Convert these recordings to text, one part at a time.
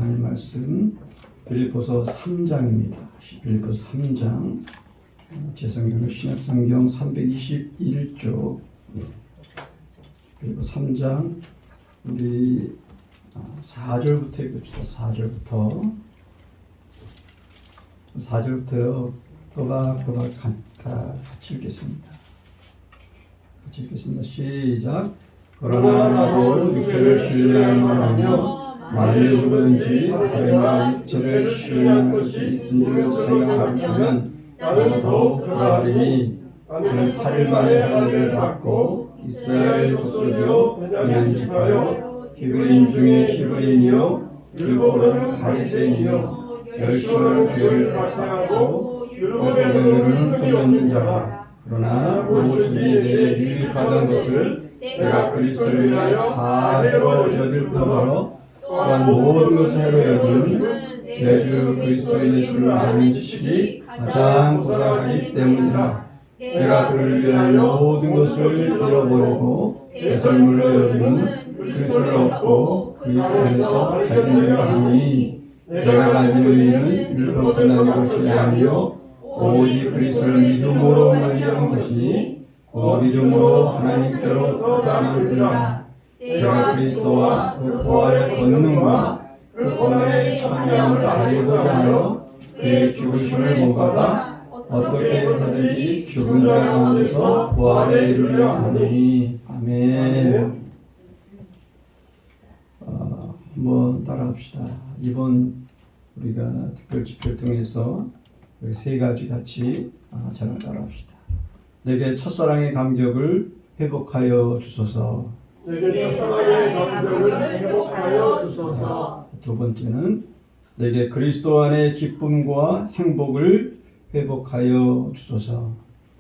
하나님 말씀 빌립보서 3장입니다. 빌립보서 3장 제 성경은 신약성경 321쪽 빌립보서 3장 우리 4절부터 읽읍시다. 4절부터요. 또박또박 같이 읽겠습니다. 시작. 그러나 나도 육체를 신뢰하며 만일 누구든지 다른 육체를 신뢰할 것이 있은 줄 생각하면 나도 더욱 그러하리니 그는 8일 만에 하늘을 받고 이스라엘 족속이요 베냐민 히브리인 중에 히브리인이요 율법은 바리새인이요 열심을 교회를 박해하고 율법의 끊는 자라. 그러나 무엇이든지 내게 유익하던 것을 내가 그리스도를 위하여 다 해로 여길 뿐더러 또한 모든 것을 해로 여기는 내 주 그리스도 예수를 아는 지식이 가장 고상하기 때문이라. 내가 그를 위하여 모든 것을 잃어버리고 배설물로 여기는 그리스도를 얻고 그 안에서 가진 일을 하니 내가 가진 의의는 율법에서 나는 것이 아니요 오직 그리스도를 믿음으로 말미암은 것이니 그 믿음으로 하나님께로 도달하느니라. 내가 그리스도와 그 부활의 권능과 그 권능의 참여함을 알고자 하여 그의 죽으심을 본받아 어떻게 해서든지 죽은 자 가운데서 부활에 이르려 하느니. 아멘. 한번 따라합시다. 이번 우리가 특별 집회를 통해서 세 가지 같이 잘 따라합시다. 내게 첫사랑의 감격을 회복하여 주소서. 내게 첫사랑의 감격을 회복하여 주소서. 두 번째는 내게 그리스도 안의 기쁨과 행복을 회복하여 주소서.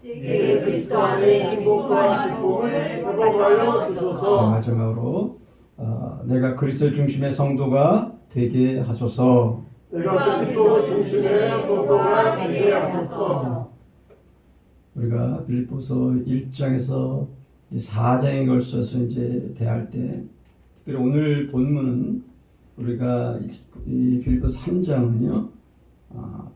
내게 그리스도 안의 기쁨과 행복을 회복하여 주소서. 마지막으로 내가 그리스도 중심의 성도가 되게 하소서. 내가 그리스도 중심의 성도가 되게 하소서. 우리가 빌립보서 1장에서 4장에 걸쳐서 이제 대할 때, 특별히 오늘 본문은 우리가 이 빌립보서 3장은요,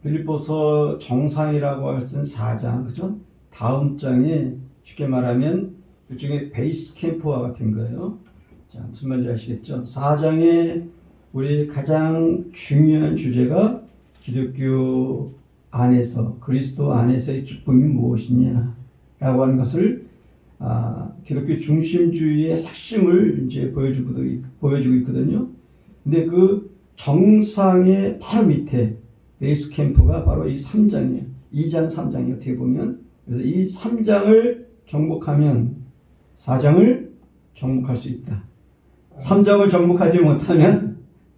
빌립보서 정상이라고 할 수 있는 4장, 그죠? 다음 장에 쉽게 말하면 일종의 베이스 캠프와 같은 거예요. 자, 무슨 말인지 아시겠죠? 4장에 우리 가장 중요한 주제가 기독교 안에서, 그리스도 안에서의 기쁨이 무엇이냐라고 하는 것을 기독교 중심주의의 핵심을 이제 보여주고 있거든요. 근데 그 정상의 바로 밑에 베이스 캠프가 바로 이 3장이에요. 2장, 3장이 어떻게 보면. 그래서 이 3장을 정복하면 4장을 정복할 수 있다. 3장을 정복하지 못하면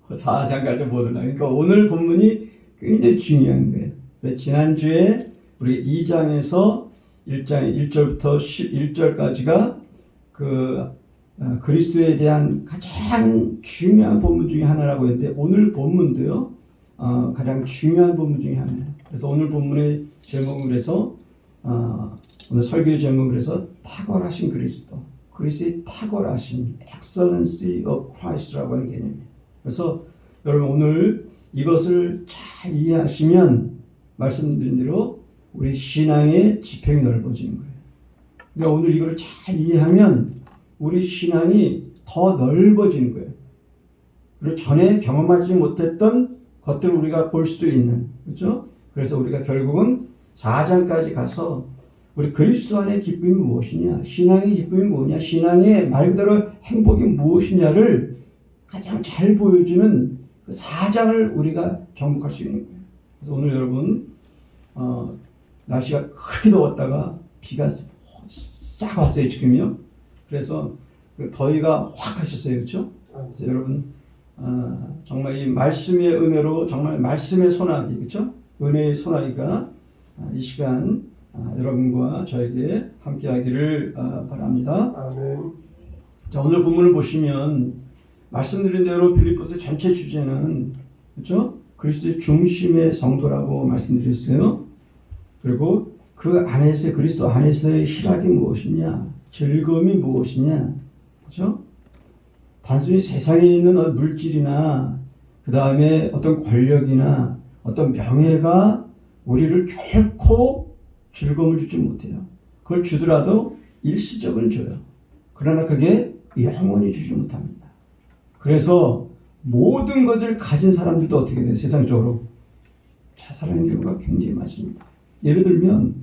4장까지 못 올라. 그러니까 오늘 본문이 굉장히 중요한 거예요. 지난주에 우리 2장에서 1절부터 11절까지가 그리스도에 대한 가장 중요한 본문 중에 하나라고 했는데, 오늘 본문도요, 가장 중요한 본문 중에 하나예요. 그래서 오늘 본문의 제목을 해서, 오늘 설교의 제목을 해서 탁월하신 그리스도, 그리스도의 탁월하신 Excellency of Christ라고 하는 개념이에요. 그래서 여러분 오늘 이것을 잘 이해하시면 말씀드린 대로 우리 신앙의 지평이 넓어지는 거예요. 그러니까 오늘 이거를 잘 이해하면 우리 신앙이 더 넓어지는 거예요. 그리고 전에 경험하지 못했던 것들을 우리가 볼 수 있는, 그렇죠? 그래서 우리가 결국은 4장까지 가서 우리 그리스도 안의 기쁨이 무엇이냐, 신앙의 기쁨이 뭐냐, 신앙의 말 그대로 행복이 무엇이냐를 가장 잘 보여주는 그 4장을 우리가 정복할 수 있는 거예요. 그래서 오늘 여러분 날씨가 그렇게 더웠다가 비가 싹 왔어요 지금요. 그래서 그 더위가 확 하셨어요, 그렇죠? 그래서 여러분 정말 이 말씀의 은혜로 정말 말씀의 소나기, 그렇죠? 은혜의 소나기가 이 시간 여러분과 저에게 함께하기를 바랍니다. 아멘. 자, 오늘 본문을 보시면 말씀드린 대로 빌립보서 전체 주제는, 그렇죠? 그리스도의 중심의 성도라고 말씀드렸어요. 그리고 그 안에서, 그리스도 안에서의 희락이 무엇이냐, 즐거움이 무엇이냐, 그렇죠? 단순히 세상에 있는 물질이나 그 다음에 어떤 권력이나 어떤 명예가 우리를 결코 즐거움을 주지 못해요. 그걸 주더라도 일시적은 줘요. 그러나 그게 영원히 주지 못합니다. 그래서 모든 것을 가진 사람들도 어떻게 돼요? 세상적으로 자살하는 경우가 굉장히 많습니다. 예를 들면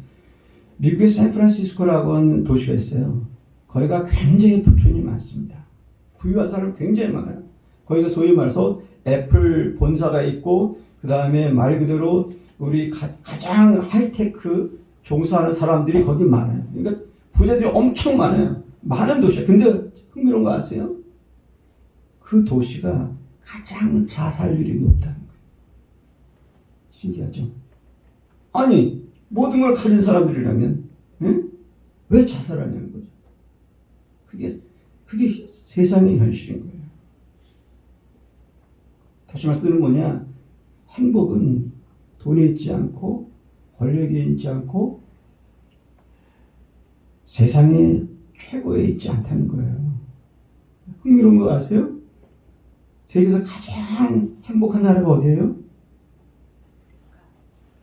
미국의 샌프란시스코라고 하는 도시가 있어요. 거기가 굉장히 부촌이 많습니다. 부유한 사람 굉장히 많아요. 거기가 소위 말해서 애플 본사가 있고 그 다음에 말 그대로 우리 가장 하이테크 종사하는 사람들이 거기 많아요. 그러니까 부자들이 엄청 많아요. 많은 도시야. 근데 흥미로운 거 아세요? 그 도시가 가장 자살률이 높다는 거예요. 신기하죠? 아니 모든 걸 가진 사람들이라면 응? 왜 자살하냐는 거죠. 그게 세상의 현실인 거예요. 다시 말씀드리면 뭐냐? 행복은 돈에 있지 않고 권력에 있지 않고 세상의 최고에 있지 않다는 거예요. 흥미로운 거 아세요? 세계에서 가장 행복한 나라가 어디예요?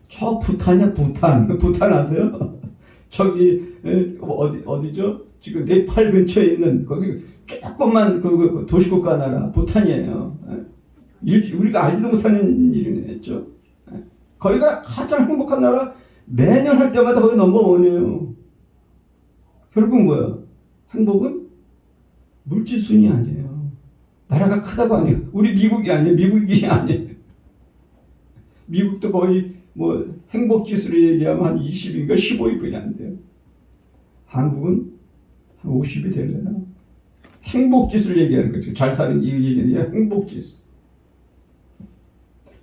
저 부탄이야, 부탄. 부탄 아세요? 저기 어디죠? 지금 네팔 근처에 있는 거기 조금만 그 도시국가 나라 부탄이에요. 우리가 알지도 못하는 일이겠죠. 거기가 가장 행복한 나라. 매년 할 때마다 거기 넘버원이에요. 결국 뭐야? 행복은 물질 순위 아니에요. 나라가 크다고 아니에요. 우리 미국이 아니에요. 미국이 아니에요. 미국도 거의 뭐 행복 지수로 얘기하면 한 20인가 15위뿐이 안 돼요. 한국은 한 50이 되려나? 행복 지수를 얘기하는 거죠. 잘 사는 이 얘기는 행복 지수.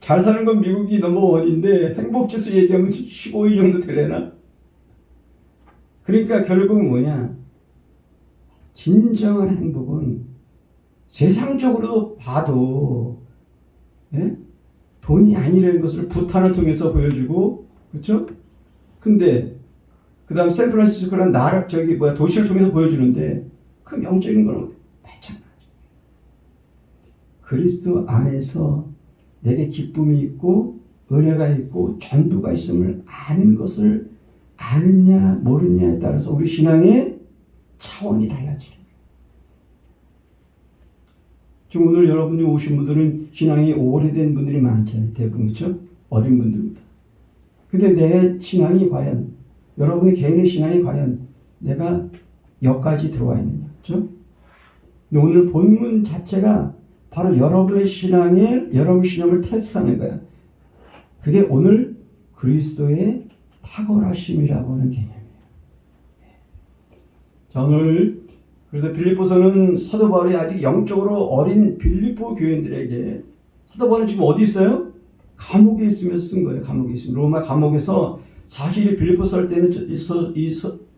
잘 사는 건 미국이 넘버원인데 행복 지수 얘기하면 15위 정도 되려나? 그러니까 결국은 뭐냐? 진정한 행복은 세상적으로 봐도 돈이 아니라는 것을 부탄을 통해서 보여주고, 그렇죠? 근데 그 다음 샌프란시스코라는 나라 도시를 통해서 보여주는데 그 영적인 건 마찬가지. 그리스도 안에서 내게 기쁨이 있고 은혜가 있고 전부가 있음을 아는 것을 아느냐 모르느냐에 따라서 우리 신앙의 차원이 달라지는 거예요. 지금 오늘 여러분이 오신 분들은 신앙이 오래된 분들이 많잖아요. 대부분 그렇죠? 어린 분들입니다. 근데 내 신앙이 과연 여러분의 개인의 신앙이 과연 내가 여기까지 들어와 있느냐, 그렇죠? 근데 오늘 본문 자체가 바로 여러분의 신앙을 테스트하는 거야. 그게 오늘 그리스도의 탁월하심이라고 하는 개념이에요. 자, 오늘 그래서 빌립보서는 사도 바울이 아직 영적으로 어린 빌립보 교인들에게 사도 바울은 지금 어디 있어요? 감옥에 있으면서 쓴 거예요. 감옥에 있으면 로마 감옥에서 사실 빌립보서 할 때는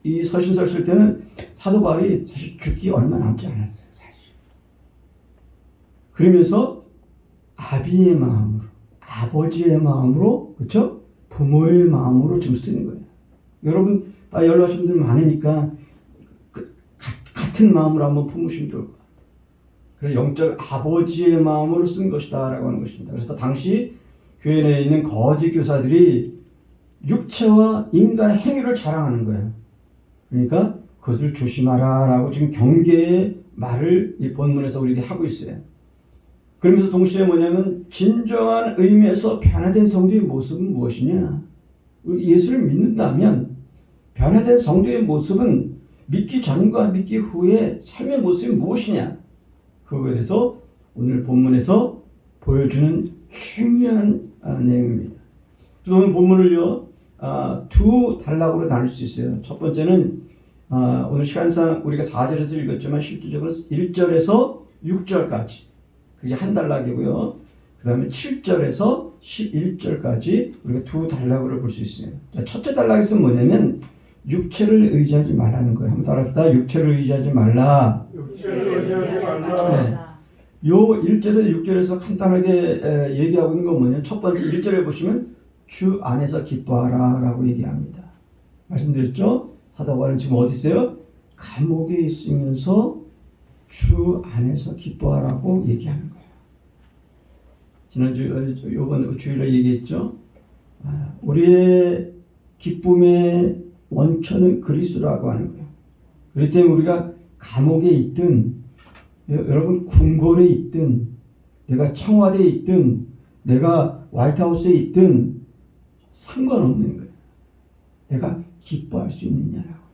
이 서신서를 쓸 때는 사도 바울이 사실 죽기 얼마 남지 않았어요. 사실. 그러면서 아비의 마음으로, 아버지의 마음으로, 그렇죠? 부모의 마음으로 좀 쓰는 거예요. 여러분 다 연락하신 분들 많으니까 같은 마음으로 한번 품으시면 좋을 것 같아요. 그래서 영적 아버지의 마음으로 쓴 것이다 라고 하는 것입니다. 그래서 당시 교회 내에 있는 거짓 교사들이 육체와 인간의 행위를 자랑하는 거예요. 그러니까 그것을 조심하라 라고 지금 경계의 말을 이 본문에서 우리에게 하고 있어요. 그러면서 동시에 뭐냐면 진정한 의미에서 변화된 성도의 모습은 무엇이냐? 우리 예수를 믿는다면 변화된 성도의 모습은 믿기 전과 믿기 후의 삶의 모습이 무엇이냐? 그거에 대해서 오늘 본문에서 보여주는 중요한 내용입니다. 그래서 오늘 본문을요 두 단락으로 나눌 수 있어요. 첫 번째는 오늘 시간상 우리가 4절에서 읽었지만 실질적으로 1절에서 6절까지 그게 한 단락이고요. 그 다음에 7절에서 11절까지 우리가 두 단락으로 볼 수 있어요. 자, 첫째 단락에서 뭐냐면 육체를 의지하지 말라는 거예요. 한번 따라합시다. 육체를 의지하지 말라. 육체를 의지하지 말라. 네. 요 1절에서 6절에서 간단하게 얘기하고 있는 건 뭐냐면 첫 번째 1절에 보시면 주 안에서 기뻐하라 라고 얘기합니다. 말씀드렸죠? 사도 바울은 지금 어디 있어요? 감옥에 있으면서 주 안에서 기뻐하라고 얘기하는 거예요. 지난주 요번 주일에 얘기했죠. 우리의 기쁨의 원천은 그리스도라고 하는 거예요. 그렇기 때문에 우리가 감옥에 있든 여러분 궁궐에 있든 내가 청와대에 있든 내가 화이트하우스에 있든 상관없는 거예요. 내가 기뻐할 수 있느냐라고.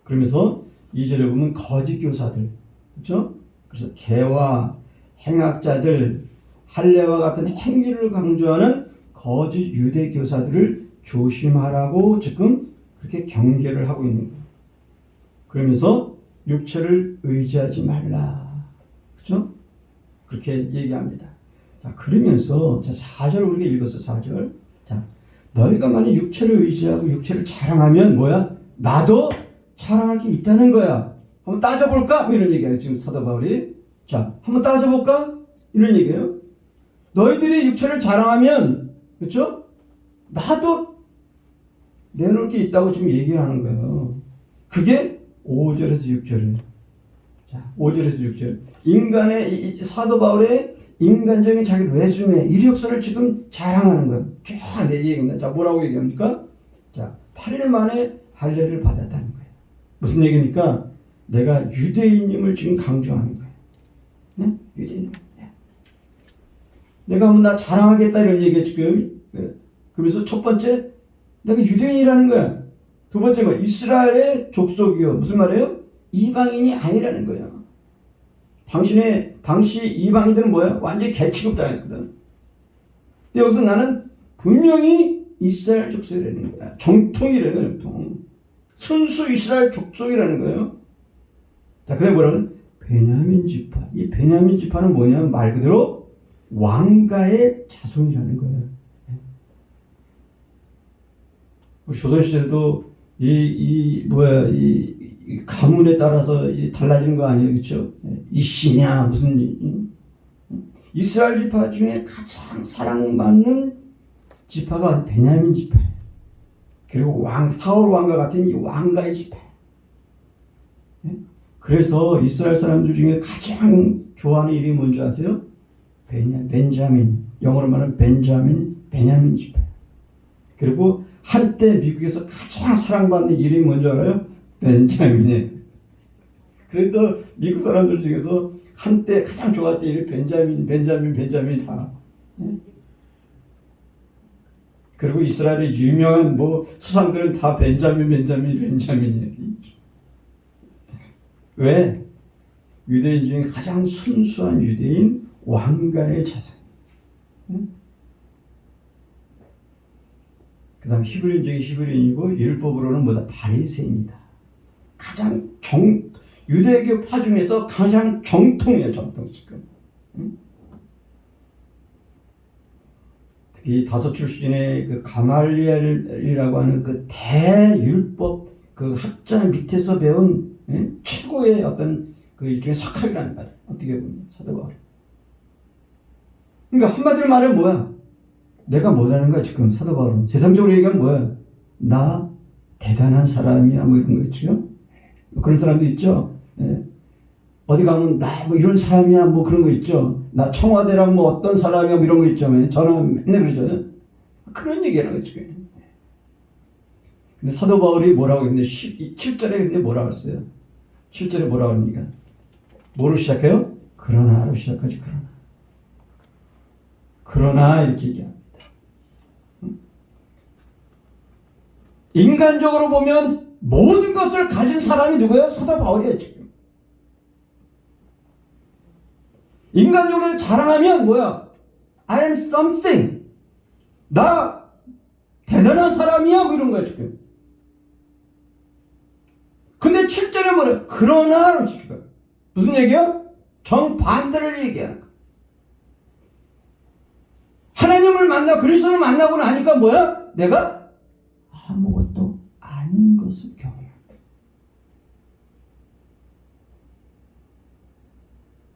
그러면서 2절에 보면 거짓 교사들, 그렇죠? 그래서 개와 행악자들, 할례와 같은 행위를 강조하는 거짓 유대 교사들을 조심하라고 지금 그렇게 경계를 하고 있는 거예요. 그러면서 육체를 의지하지 말라, 그렇죠? 그렇게 얘기합니다. 자, 그러면서 자 4절 우리가 읽었어. 4절. 자, 너희가 만약 육체를 의지하고 육체를 자랑하면 뭐야? 나도 자랑할 게 있다는 거야. 한번 따져볼까? 뭐 이런 얘기예요. 지금 사도 바울이. 자, 한번 따져볼까? 이런 얘기예요. 너희들이 육체를 자랑하면, 그렇죠? 나도 내놓을 게 있다고 지금 얘기하는 거예요. 그게 5절에서 6절이에요. 자, 5절에서 6절. 인간의 이 사도 바울의 인간적인 자기 레주메, 이력서를 지금 자랑하는 거예요. 쫙 얘기합니다. 자, 뭐라고 얘기합니까? 자, 8일 만에 할례를 받았다는 거예요. 무슨 얘기입니까? 내가 유대인임을 지금 강조하는 거예요. 네? 유대인. 네. 내가 한번 나 자랑하겠다 이런 얘기에 지금. 네. 그래서 첫 번째, 내가 유대인이라는 거야. 두 번째 거, 이스라엘의 족속이요. 무슨 말이에요? 이방인이 아니라는 거예요. 당시 이방인들은 뭐야? 완전히 개취급당했거든. 근데 여기서 나는 분명히 이스라엘 족속이라는 거야. 정통이라는 거야, 정통. 순수 이스라엘 족속이라는 거예요. 자, 그래 뭐라고? 베냐민 지파. 이 베냐민 지파는 뭐냐면 말 그대로 왕가의 자손이라는 거예요. 조선시대도 이 가문에 따라서 이제 달라지는 거 아니에요, 그렇죠? 이씨냐 무슨 이스라엘 지파 중에 가장 사랑받는 지파가 베냐민 지파예요. 그리고 사울 왕과 같은 이 왕가의 지파. 그래서 이스라엘 사람들 중에 가장 좋아하는 이름이 뭔지 아세요? 벤자민. 영어로 말하면 베냐민 지파. 그리고 한때 미국에서 가장 사랑받는 이름이 뭔지 알아요? 벤자민이에요. 그래서 미국 사람들 중에서 한때 가장 좋아했던 이름이 벤자민 다. 그리고 이스라엘의 유명한 수상들은 다 벤자민이에요. 왜? 유대인 중에 가장 순수한 유대인, 왕가의 자손. 그 다음 히브리인 중에 히브리인이고 율법으로는 뭐다? 바리새인이다. 가장 유대교파 중에서 가장 정통이에요. 정통 지금. 특히 다섯 출신의 그 가말리엘이라고 하는 그 대율법 그 학자 밑에서 배운 최고의 어떤 그 일종의 석학이라는 말이에요. 어떻게 보면 사도 바울. 그러니까 한마디로 말하면 뭐야? 내가 뭐라는 거야 지금 사도 바울은. 세상적으로 얘기하면 뭐야? 나 대단한 사람이야 뭐 이런 거 있죠. 그런 사람도 있죠. 어디 가면 나 뭐 이런 사람이야 뭐 그런 거 있죠. 나 청와대랑 뭐 어떤 사람이야 뭐 이런 거 있죠. 저는 맨날 그러죠. 그런 얘기하는 거죠. 근데 사도 바울이 뭐라고 했는데 7절에 근데 뭐라고 했어요? 7절에 뭐라고 합니까? 뭐로 시작해요? 그러나로 시작하지. 그러나 이렇게 얘기합니다. 인간적으로 보면 모든 것을 가진 사람이 누구예요? 사도 바울이에요 지금. 인간적으로 자랑하면 뭐야? I am something. 나 대단한 사람이야 뭐 이런 거야 지금. 근데 7절에 뭐래? 그러나로 지켜요. 무슨 얘기야? 정반대를 얘기하는 거야. 하나님을 만나 그리스도를 만나고 나니까 뭐야? 내가 아무것도 아닌 것을 경험한다.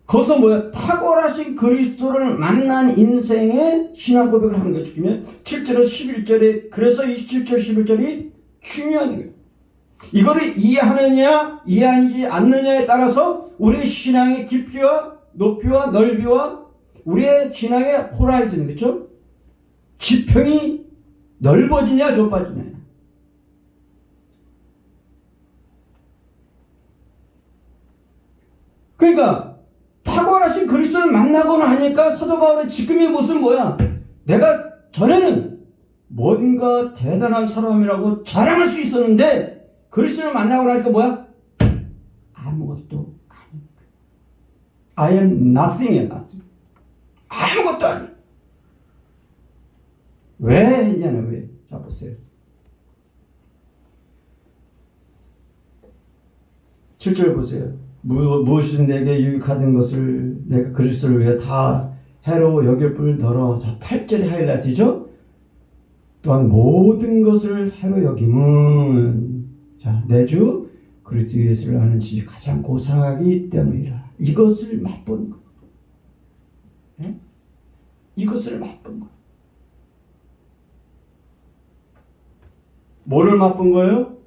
거기서 뭐야? 탁월하신 그리스도를 만난 인생의 신앙 고백을 하는 거예요. 지금 7절에서 11절에 그래서 이 7절 11절이 중요한 거예요. 이거를 이해하느냐 이해하지 않느냐에 따라서 우리의 신앙의 깊이와 높이와 넓이와 우리의 신앙의 호라이즌, 그렇죠? 지평이 넓어지냐 좁아지냐. 그러니까 탁월하신 그리스도를 만나고 나니까 사도 바울의 지금의 모습은 뭐야? 내가 전에는 뭔가 대단한 사람이라고 자랑할 수 있었는데 그리스도를 만나고 나니까 뭐야? 아무것도 아닙니다. I am nothing이야, nothing. 아무것도 아니야. 왜 했냐는 왜? 자, 보세요. 7절 보세요. 무엇이 내게 유익하던 것을 내가 그리스도를 위해 다 해로 여길 뿐더러. 자, 8절의 하이라이트죠. 또한 모든 것을 해로 여김은 자, 내 주 그리스도 예수를 아는 지식이 가장 고상하기 때문이라. 이것을 맛본 거. 예? 이것을 맛본 거. 뭐를 맛본 거예요?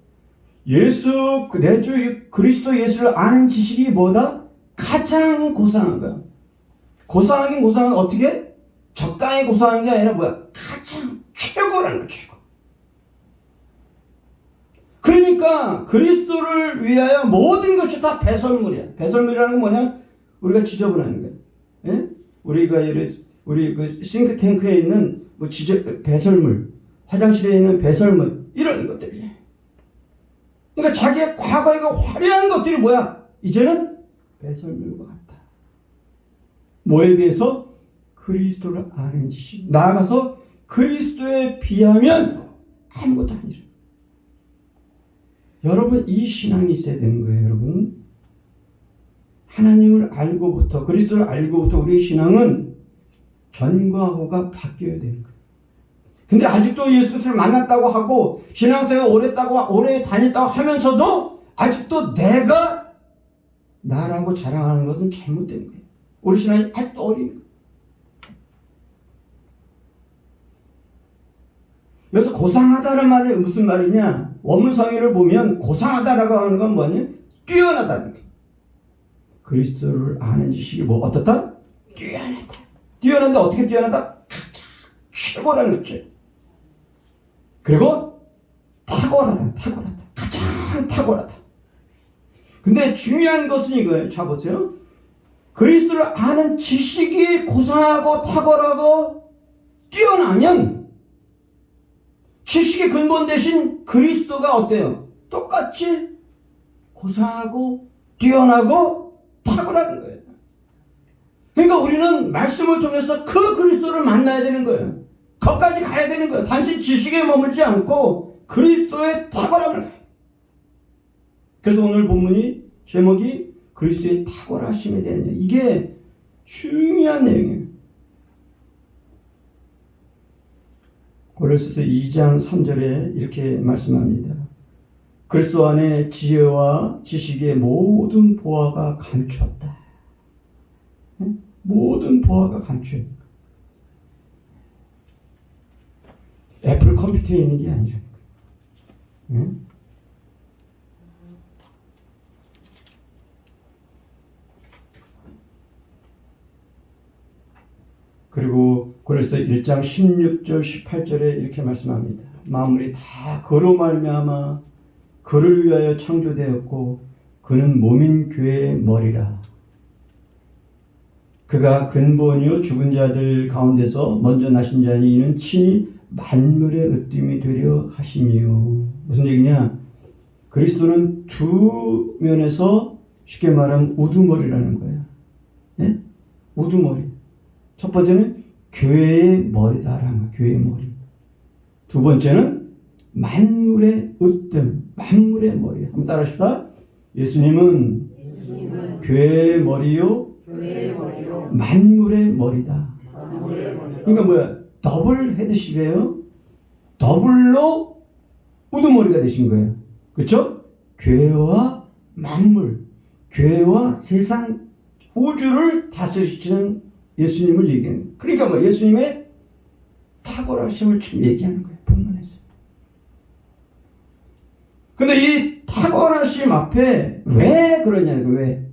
예수, 내 주 그리스도 예수를 아는 지식이 뭐다? 가장 고상한 거야. 고상하긴 고상한 어떻게? 적당히 고상한 게 아니라 뭐야? 가장 최고라는 거, 최고. 그러니까 그리스도를 위하여 모든 것이 다 배설물이야. 배설물이라는 건 뭐냐? 우리가 지저분하는 거야. 예? 우리 그 싱크탱크에 있는 뭐 배설물, 화장실에 있는 배설물, 이런 것들이야. 그러니까 자기의 과거의 그 화려한 것들이 뭐야? 이제는 배설물과 같다. 뭐에 비해서? 그리스도를 아는 지식. 나아가서 그리스도에 비하면 아무것도 아니라. 여러분, 이 신앙이 있어야 되는 거예요, 여러분. 하나님을 알고부터, 그리스도를 알고부터 우리의 신앙은 전과 후가 바뀌어야 되는 거예요. 근데 아직도 예수 그리스도를 만났다고 하고 신앙생활 오래 다녔다고 하면서도 아직도 내가 나라고 자랑하는 것은 잘못된 거예요. 우리 신앙이 아직도 어린 거예요. 그래서 고상하다는 말이 무슨 말이냐? 원문성의를 보면 고상하다라고 하는 건 뭐냐? 뛰어나다는 거예요. 그리스도를 아는 지식이 뭐 어떻다? 뛰어나다. 뛰어난데 어떻게 뛰어나다? 가장 최고라는 거죠. 그리고 탁월하다. 가장 탁월하다. 근데 중요한 것은 이거예요. 자, 보세요. 그리스도를 아는 지식이 고상하고 탁월하고 뛰어나면 지식의 근본 대신 그리스도가 어때요? 똑같이 고상하고 뛰어나고 탁월한 거예요. 그러니까 우리는 말씀을 통해서 그 그리스도를 만나야 되는 거예요. 거기까지 가야 되는 거예요. 단순히 지식에 머물지 않고 그리스도의 탁월함을 가요. 그래서 오늘 본문이 제목이 그리스도의 탁월하심에 대한 얘기. 이게 중요한 내용이에요. 고린도서 2장 3절에 이렇게 말씀합니다. 그리스도 안에 지혜와 지식의 모든 보화가 감추었다. 모든 보화가 감추었다. 애플 컴퓨터에 있는 게 아니라는 거예요. 그리고 고린도서 1장 16절 18절에 이렇게 말씀합니다. 만물이 다 그로 말미암아 그를 위하여 창조되었고 그는 몸인 교회의 머리라. 그가 근본이요 죽은 자들 가운데서 먼저 나신 자니 이는 친히 만물의 으뜸이 되려 하심이요. 무슨 얘기냐? 그리스도는 두 면에서 쉽게 말하면 우두머리라는 거야. 예? 우두머리. 첫 번째는 교회의 머리다라는 거야. 교회의 머리. 두 번째는 만물의 으뜸, 만물의 머리. 한번 따라합시다. 예수님은 교회의 머리요, 만물의 머리다. 그러니까 뭐야? 더블 헤드십이에요. 더블로 우두머리가 되신 거예요. 그렇죠? 교회와 만물, 교회와 세상 우주를 다스리시는 예수님을 얘기하는 거예요. 그러니까 뭐 예수님의 탁월하심을 지금 얘기하는 거예요. 본문에서. 근데 이 탁월하심 앞에 왜 그러냐는 거예요. 왜?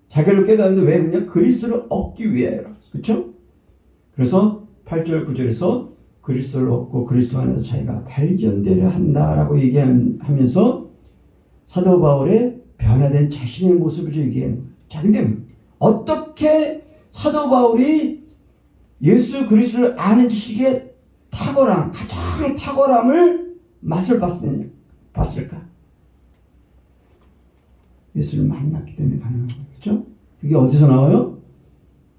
자기를 깨닫는데 왜 그러냐? 그리스도를 얻기 위하여라. 그렇죠? 그래서 8절 9절에서 그리스도를 얻고 그리스도 안에서 자기가 발견되려 한다라고 얘기하면서 사도 바울의 변화된 자신의 모습을 얘기하는 거예요. 자, 근데 어떻게 사도 바울이 예수 그리스도를 아는 지식의 탁월함, 가장 탁월함을 맛을 봤을까? 예수를 만났기 때문에 가능한 거예요. 그렇죠? 그게 어디서 나와요?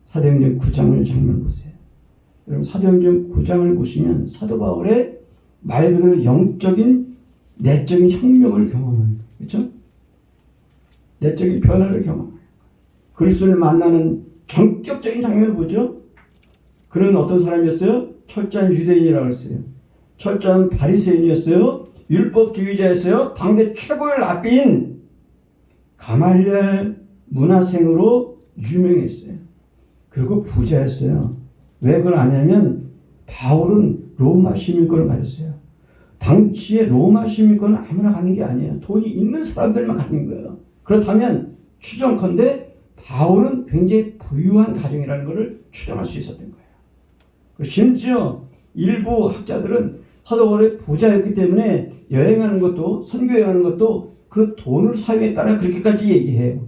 사도행전 9장을 장면 보세요. 여러분 사도행전 9장을 보시면 사도 바울의 말 그대로 영적인 내적인 혁명을 경험합니다. 그렇죠? 내적인 변화를 경험해요. 그리스도를 만나는 전격적인 장면을 보죠. 그는 어떤 사람이었어요? 철저한 유대인이라고 했어요. 철저한 바리새인이었어요. 율법주의자였어요. 당대 최고의 랍비인 가말리엘 문화생으로 유명했어요. 그리고 부자였어요. 왜 그걸 아냐면 바울은 로마 시민권을 가졌어요. 당시에 로마 시민권은 아무나 갖는 게 아니에요. 돈이 있는 사람들만 갖는 거예요. 그렇다면 추정컨대 바울은 굉장히 부유한 가정이라는 것을 추정할 수 있었던 거예요. 심지어 일부 학자들은 사도 바울이 부자였기 때문에 여행하는 것도 선교 여행하는 것도 그 돈을 사유했다라 그렇게까지 얘기해요.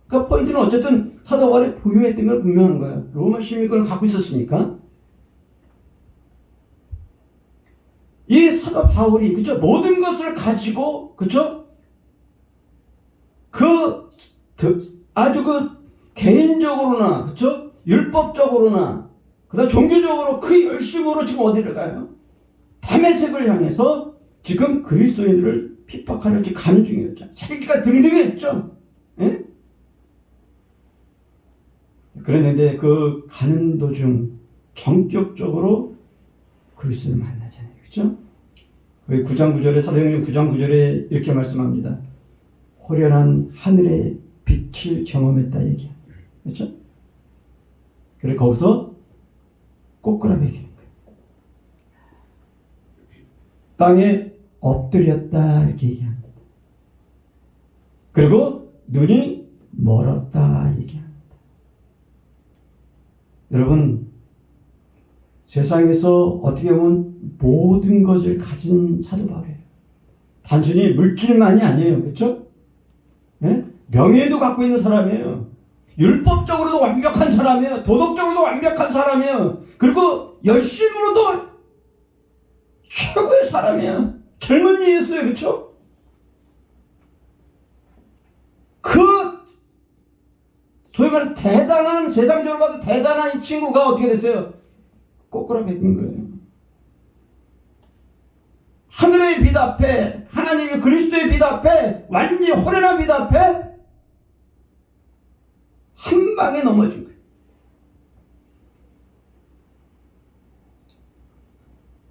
그러니까 포인트는 어쨌든 사도 바울이 부유했던 건 분명한 거예요. 로마 시민권을 갖고 있었으니까. 이 사도 바울이 그죠? 모든 것을 가지고 그죠? 아주 개인적으로나 그죠? 율법적으로나 그다음 종교적으로 그 열심으로 지금 어디를 가요? 다메섹을 향해서 지금 그리스도인들을 핍박하려 지금 가는 중이었죠. 살기가 등등했죠. 예? 그랬는데 그 가는 도중 전격적으로 그리스도를 만나잖아요. 그렇죠? 9장 9절에 사도행전 9장 9절에 이렇게 말씀합니다. 호련한 하늘의 빛을 경험했다 얘기합니다. 그렇죠? 그래 거기서 꼬꾸라 베기는 거예요. 땅에 엎드렸다 이렇게 얘기합니다. 그리고 눈이 멀었다 얘기합니다. 여러분 세상에서 어떻게 보면 모든 것을 가진 사도 바울이에요. 단순히 물질만이 아니에요. 그렇죠? 네? 명예도 갖고 있는 사람이에요. 율법적으로도 완벽한 사람이에요. 도덕적으로도 완벽한 사람이에요. 그리고 열심으로도 최고의 사람이에요. 젊은이였어요. 그렇죠? 소위 말해서 대단한, 세상적으로 봐도 대단한 이 친구가 어떻게 됐어요? 꼬꾸라 베낀 거예요. 하늘의 빛 앞에, 하나님의 그리스도의 빛 앞에, 완전히 호련한 빛 앞에 한 방에 넘어진 거예요.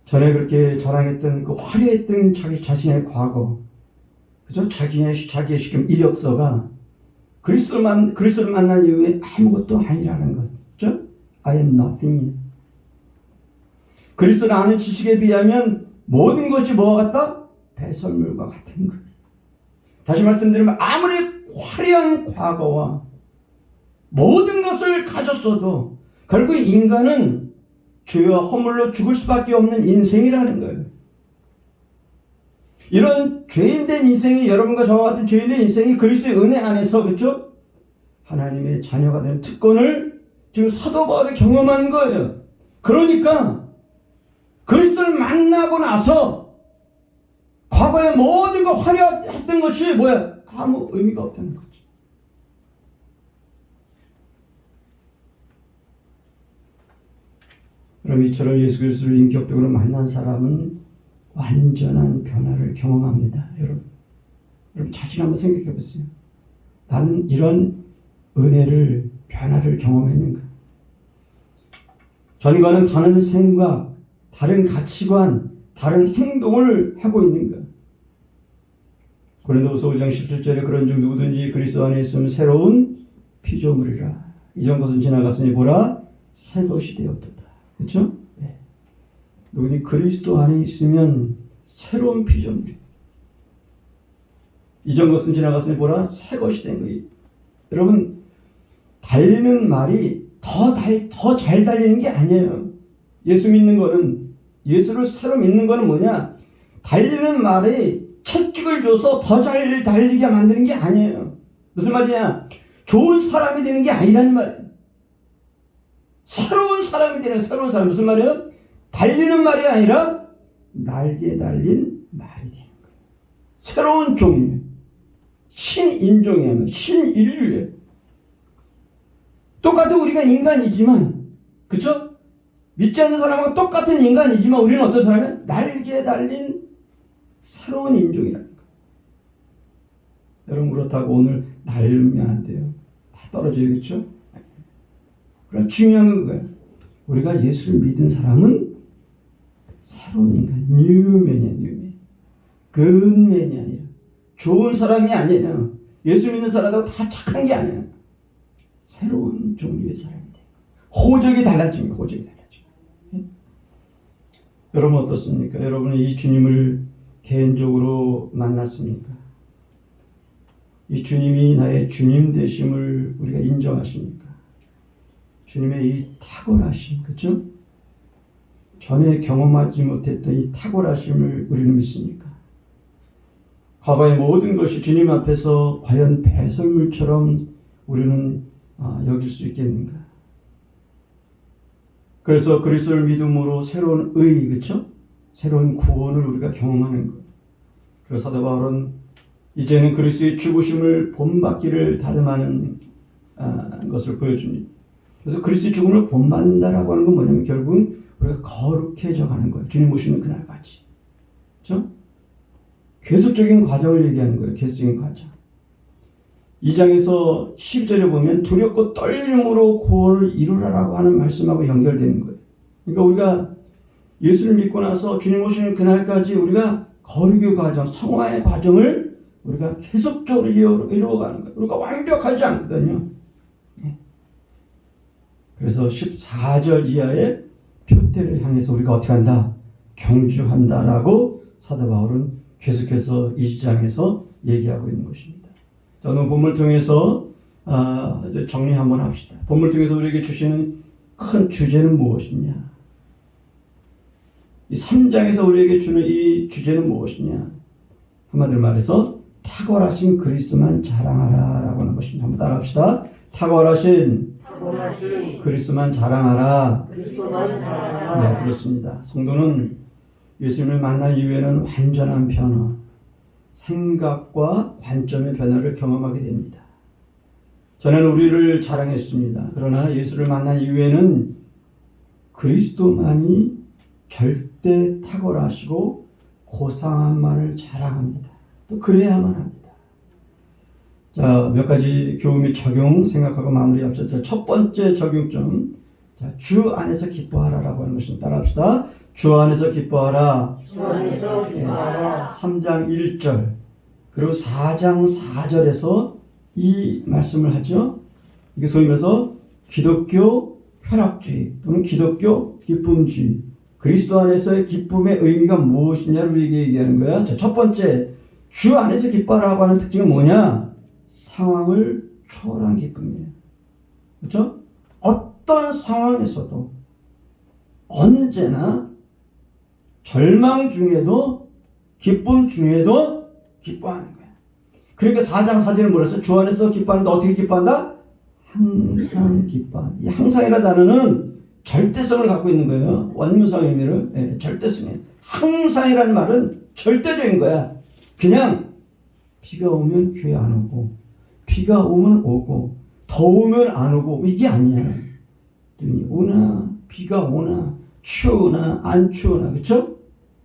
전에 그렇게 자랑했던 그 화려했던 자기 자신의 과거, 그죠? 자기의 지금 이력서가 그리스도를 만난 이후에 아무것도 아니라는 것, 그죠? I am nothing. 그리스도를 아는 지식에 비하면 모든 것이 뭐와 같다? 배설물과 같은 것. 다시 말씀드리면 아무리 화려한 과거와 모든 것을 가졌어도 결국 인간은 죄와 허물로 죽을 수밖에 없는 인생이라는 거예요. 이런 죄인된 인생이, 여러분과 저와 같은 죄인된 인생이 그리스도의 은혜 안에서, 그렇죠? 하나님의 자녀가 되는 특권을 지금 사도 바울이 경험한 거예요. 그러니까 그리스도를 만나고 나서 과거의 모든 거 화려했던 것이 뭐야? 아무 의미가 없다는 거죠. 그럼 이처럼 예수 그리스도를 인격적으로 만난 사람은 완전한 변화를 경험합니다. 여러분 자신 한번 생각해 보세요. 나는 이런 은혜를, 변화를 경험했는가? 전과는 다른 생각, 다른 가치관, 다른 행동을 하고 있는가? 고린도후서 5장 17절에 그런즉 누구든지 그리스도 안에 있으면 새로운 피조물이라. 이전 것은 지나갔으니 보라 새 것이 되었도다. 그렇죠? 네. 누구니 그리스도 안에 있으면 새로운 피조물이. 이전 것은 지나갔으니 보라 새 것이 된 거예요. 여러분 달리는 말이 더 잘 달리는 게 아니에요. 예수 믿는 거는, 예수를 새로 믿는 거는 뭐냐? 달리는 말이 채찍을 줘서 더 잘 달리게 만드는 게 아니에요. 무슨 말이냐? 좋은 사람이 되는 게 아니라는 말이에요. 새로운 사람이 되는, 새로운 사람. 무슨 말이에요? 달리는 말이 아니라 날개 달린 말이 되는 거예요. 새로운 종이에요. 신인종이에요. 신인류예요. 똑같은 우리가 인간이지만, 그쵸? 믿지 않는 사람과 똑같은 인간이지만 우리는 어떤 사람이야? 날개 달린 새로운 인종이라는 거예요. 여러분, 그렇다고 오늘 날면 안 돼요. 다 떨어져요. 그렇죠? 그러나 중요한 건 그거예요. 우리가 예수를 믿은 사람은 새로운 인간, 뉴맨이야, 뉴맨. 굿맨이 아니라 좋은 사람이 아니냐. 예수 믿는 사람하고 다 착한 게 아니야. 새로운 종류의 사람이 돼. 호적이 달라진 거야. 호적이 달라진 거야. 여러분 어떻습니까? 여러분이 이 주님을 개인적으로 만났습니까? 이 주님이 나의 주님 되심을 우리가 인정하십니까? 주님의 이 탁월하심, 그렇죠? 전에 경험하지 못했던 이 탁월하심을 우리는 믿습니까? 과거의 모든 것이 주님 앞에서 과연 배설물처럼 우리는 여길 수 있겠는가? 그래서 그리스도를 믿음으로 새로운 의, 그렇죠? 새로운 구원을 우리가 경험하는 것. 그래서 사도 바울은 이제는 그리스도의 죽으심을 본받기를 다짐하는 것을 보여줍니다. 그래서 그리스도의 죽음을 본받는다라고 하는 건 뭐냐면 결국은 우리가 거룩해져 가는 거예요. 주님 오시는 그날까지. 그렇죠? 계속적인 과정을 얘기하는 거예요. 계속적인 과정. 2장에서 10절에 보면 두렵고 떨림으로 구원을 이루라라고 하는 말씀하고 연결되는 거예요. 그러니까 우리가 예수를 믿고 나서 주님 오시는 그날까지 우리가 거룩의 과정, 성화의 과정을 우리가 계속적으로 이루어가는 거예요. 우리가 완벽하지 않거든요. 그래서 14절 이하의 표대를 향해서 우리가 어떻게 한다? 경주한다라고 사도 바울은 계속해서 이 장에서 얘기하고 있는 것입니다. 자, 오늘 본문을 통해서 정리 한번 합시다. 본문을 통해서 우리에게 주시는 큰 주제는 무엇이냐? 이 3장에서 우리에게 주는 이 주제는 무엇이냐? 한마디로 말해서 탁월하신 그리스도만 자랑하라 라고 하는 것입니다. 한번 따라합시다. 탁월하신 그리스도만 자랑하라. 네, 그렇습니다. 성도는 예수님을 만난 이후에는 완전한 변화, 생각과 관점의 변화를 경험하게 됩니다. 전에는 우리를 자랑했습니다. 그러나 예수를 만난 이후에는 그리스도만이 절대 탁월하시고 고상한만을 자랑합니다. 또 그래야만 합니다. 자, 몇 가지 교훈 및 적용 생각하고 마무리합시다. 첫 번째 적용점, 자, 주 안에서 기뻐하라라고 하는 것입니다. 따라합시다. 주 안에서 기뻐하라. 주 안에서 기뻐하라. 3장 1절 그리고 4장 4절에서 이 말씀을 하죠. 이게 소위 말해서 기독교 쾌락주의 또는 기독교 기쁨주의, 그리스도 안에서의 기쁨의 의미가 무엇이냐를 우리에게 얘기하는 거야. 자, 첫 번째, 주 안에서 기뻐하라고 하는 특징은 뭐냐? 상황을 초월한 기쁨이에요. 그렇죠? 어떤 상황에서도 언제나 절망 중에도 기쁨 중에도 기뻐하는 거야. 그러니까 4장 4절은 뭐라 했어요? 주 안에서 기뻐하는데 어떻게 기뻐한다? 항상 기뻐한다. 이 항상이라는 단어는 절대성을 갖고 있는 거예요. 원문상 의미를. 절대성이에요. 항상이라는 말은 절대적인 거야. 그냥 비가 오면 교회 안 오고, 비가 오면 오고, 더우면 안 오고, 이게 아니야. 눈이 오나 비가 오나 추우나 안 추우나, 그렇죠?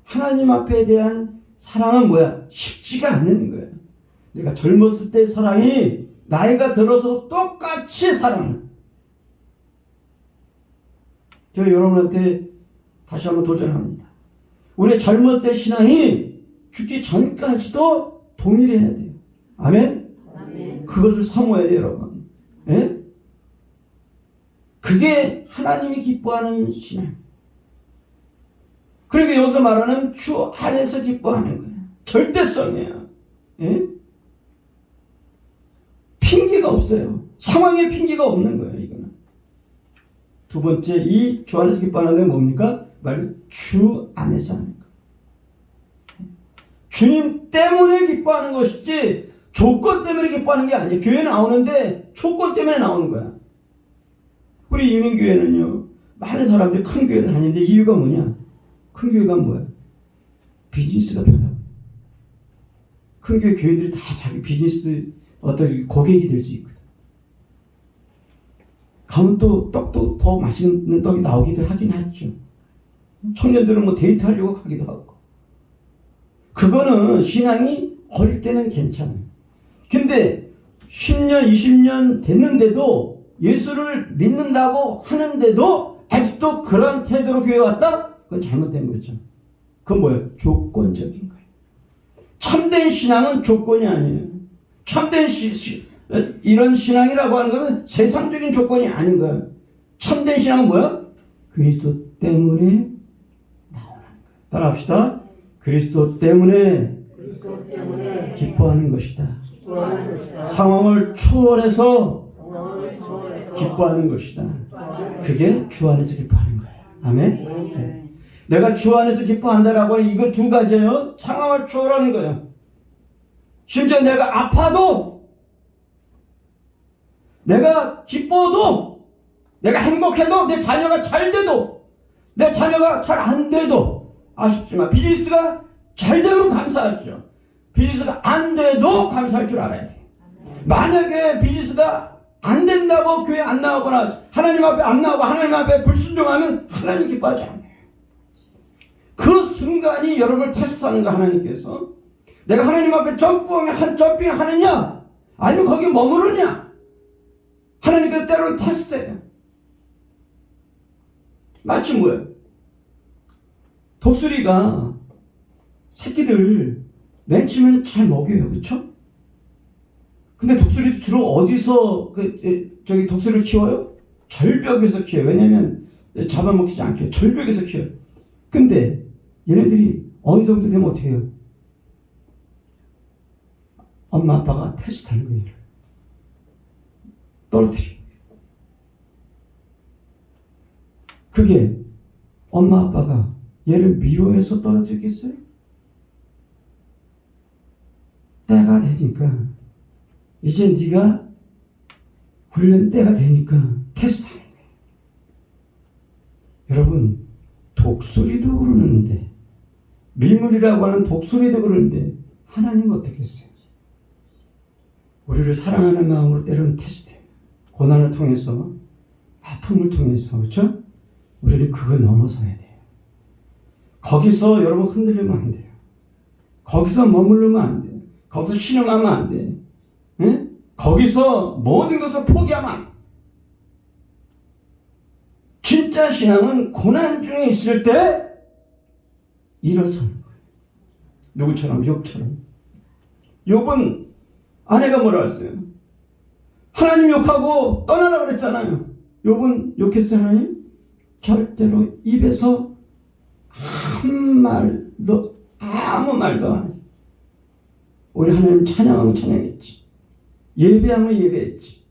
하나님 앞에 대한 사랑은 뭐야? 식지가 않는 거야. 내가 젊었을 때 사랑이 나이가 들어서 똑같이 사랑을. 제가 여러분한테 다시 한번 도전합니다. 우리 젊었을 때 신앙이 죽기 전까지도 동일해야 돼요. 아멘? 아멘. 그것을 사모해야 돼요, 여러분. 예? 그게 하나님이 기뻐하는 신앙. 그러니까 여기서 말하는 주 안에서 기뻐하는 거예요. 절대성이에요. 예? 핑계가 핑계가 없어요. 상황에 핑계가 없는 거예요. 이거는. 두 번째, 이 주 안에서 기뻐하는 게 뭡니까? 말 주 안에서 하는 거. 주님 때문에 기뻐하는 것이지 조건 때문에 기뻐하는 게 아니에요. 교회 나오는데 조건 때문에 나오는 거야. 우리 이민교회는요, 많은 사람들이 큰 교회 다니는데 이유가 뭐냐? 큰 교회가 뭐야? 비즈니스가 변하고. 큰 교회 교회들이 다 자기 비즈니스 어떤 고객이 될 수 있거든. 가면 또 떡도 더 맛있는 떡이 나오기도 하긴 하죠. 청년들은 뭐 데이트하려고 가기도 하고. 그거는 신앙이 어릴 때는 괜찮아요. 근데 10년, 20년 됐는데도 예수를 믿는다고 하는데도 아직도 그런 태도로 교회 왔다? 그건 잘못된 거죠. 그건 뭐예요? 조건적인 거예요. 참된 신앙은 조건이 아니에요. 참된 이런 신앙이라고 하는 것은 세상적인 조건이 아닌 거예요. 참된 신앙은 뭐야? 그리스도 때문에 나오는 거예요. 따라합시다. 그리스도 때문에 기뻐하는 것이다. 상황을 초월해서 기뻐하는 것이다. 그게 주 안에서 기뻐하는 거예요. 아멘. 네. 내가 주 안에서 기뻐한다라고 하는 이거 두 가지예요. 상황을 초월하는 거예요. 심지어 내가 아파도, 내가 기뻐도, 내가 행복해도, 내 자녀가 잘 돼도, 내 자녀가 잘 안 돼도, 아쉽지만 비즈니스가 잘 되면 감사하죠. 비즈니스가 안 돼도 감사할 줄 알아야 돼요. 만약에 비즈니스가 안 된다고 교회 안 나오거나 하나님 앞에 안 나오고 하나님 앞에 불순종하면 하나님 기뻐하지 않아요. 그 순간이 여러분을 테스트하는 거. 하나님께서 내가 하나님 앞에 점핑하느냐 아니면 거기 머무르냐, 하나님께서 때로는 테스트해요. 마치 뭐예요? 독수리가 새끼들 맨 처음에는 잘 먹여요. 그렇죠? 근데 독수리도 주로 어디서 독수리를 키워요? 절벽에서 키워요. 왜냐면 잡아먹히지 않게 절벽에서 키워요. 근데 얘네들이 어느 정도 되면 어떻게 해요? 엄마 아빠가 테스트하는 거예요. 떨어뜨리고. 그게 엄마 아빠가 얘를 미워해서 떨어뜨리겠어요? 때가 되니까, 이제 네가 훈련 때가 되니까 테스트하는 거예요. 여러분, 독수리도 그러는데, 미물이라고 하는 독수리도 그러는데 하나님은 어떻게 했어요? 우리를 사랑하는 마음으로 때로는 테스트해요. 고난을 통해서, 아픔을 통해서, 그렇죠? 우리는 그걸 넘어서야 돼요. 거기서 여러분 흔들리면 안 돼요. 거기서 머무르면 안 돼요. 거기서 신음하면 안 돼. 응? 거기서 모든 것을 포기하면 안 돼. 진짜 신앙은 고난 중에 있을 때 일어서는 거예요. 누구처럼? 욥처럼. 욥은 아내가 뭐라 했어요? 하나님 욕하고 떠나라 그랬잖아요. 욥은 욕했어요, 하나님? 절대로 입에서 아무 말도 안 했어. 우리 하나님 찬양하면 찬양했지. 예배하면 예배했지.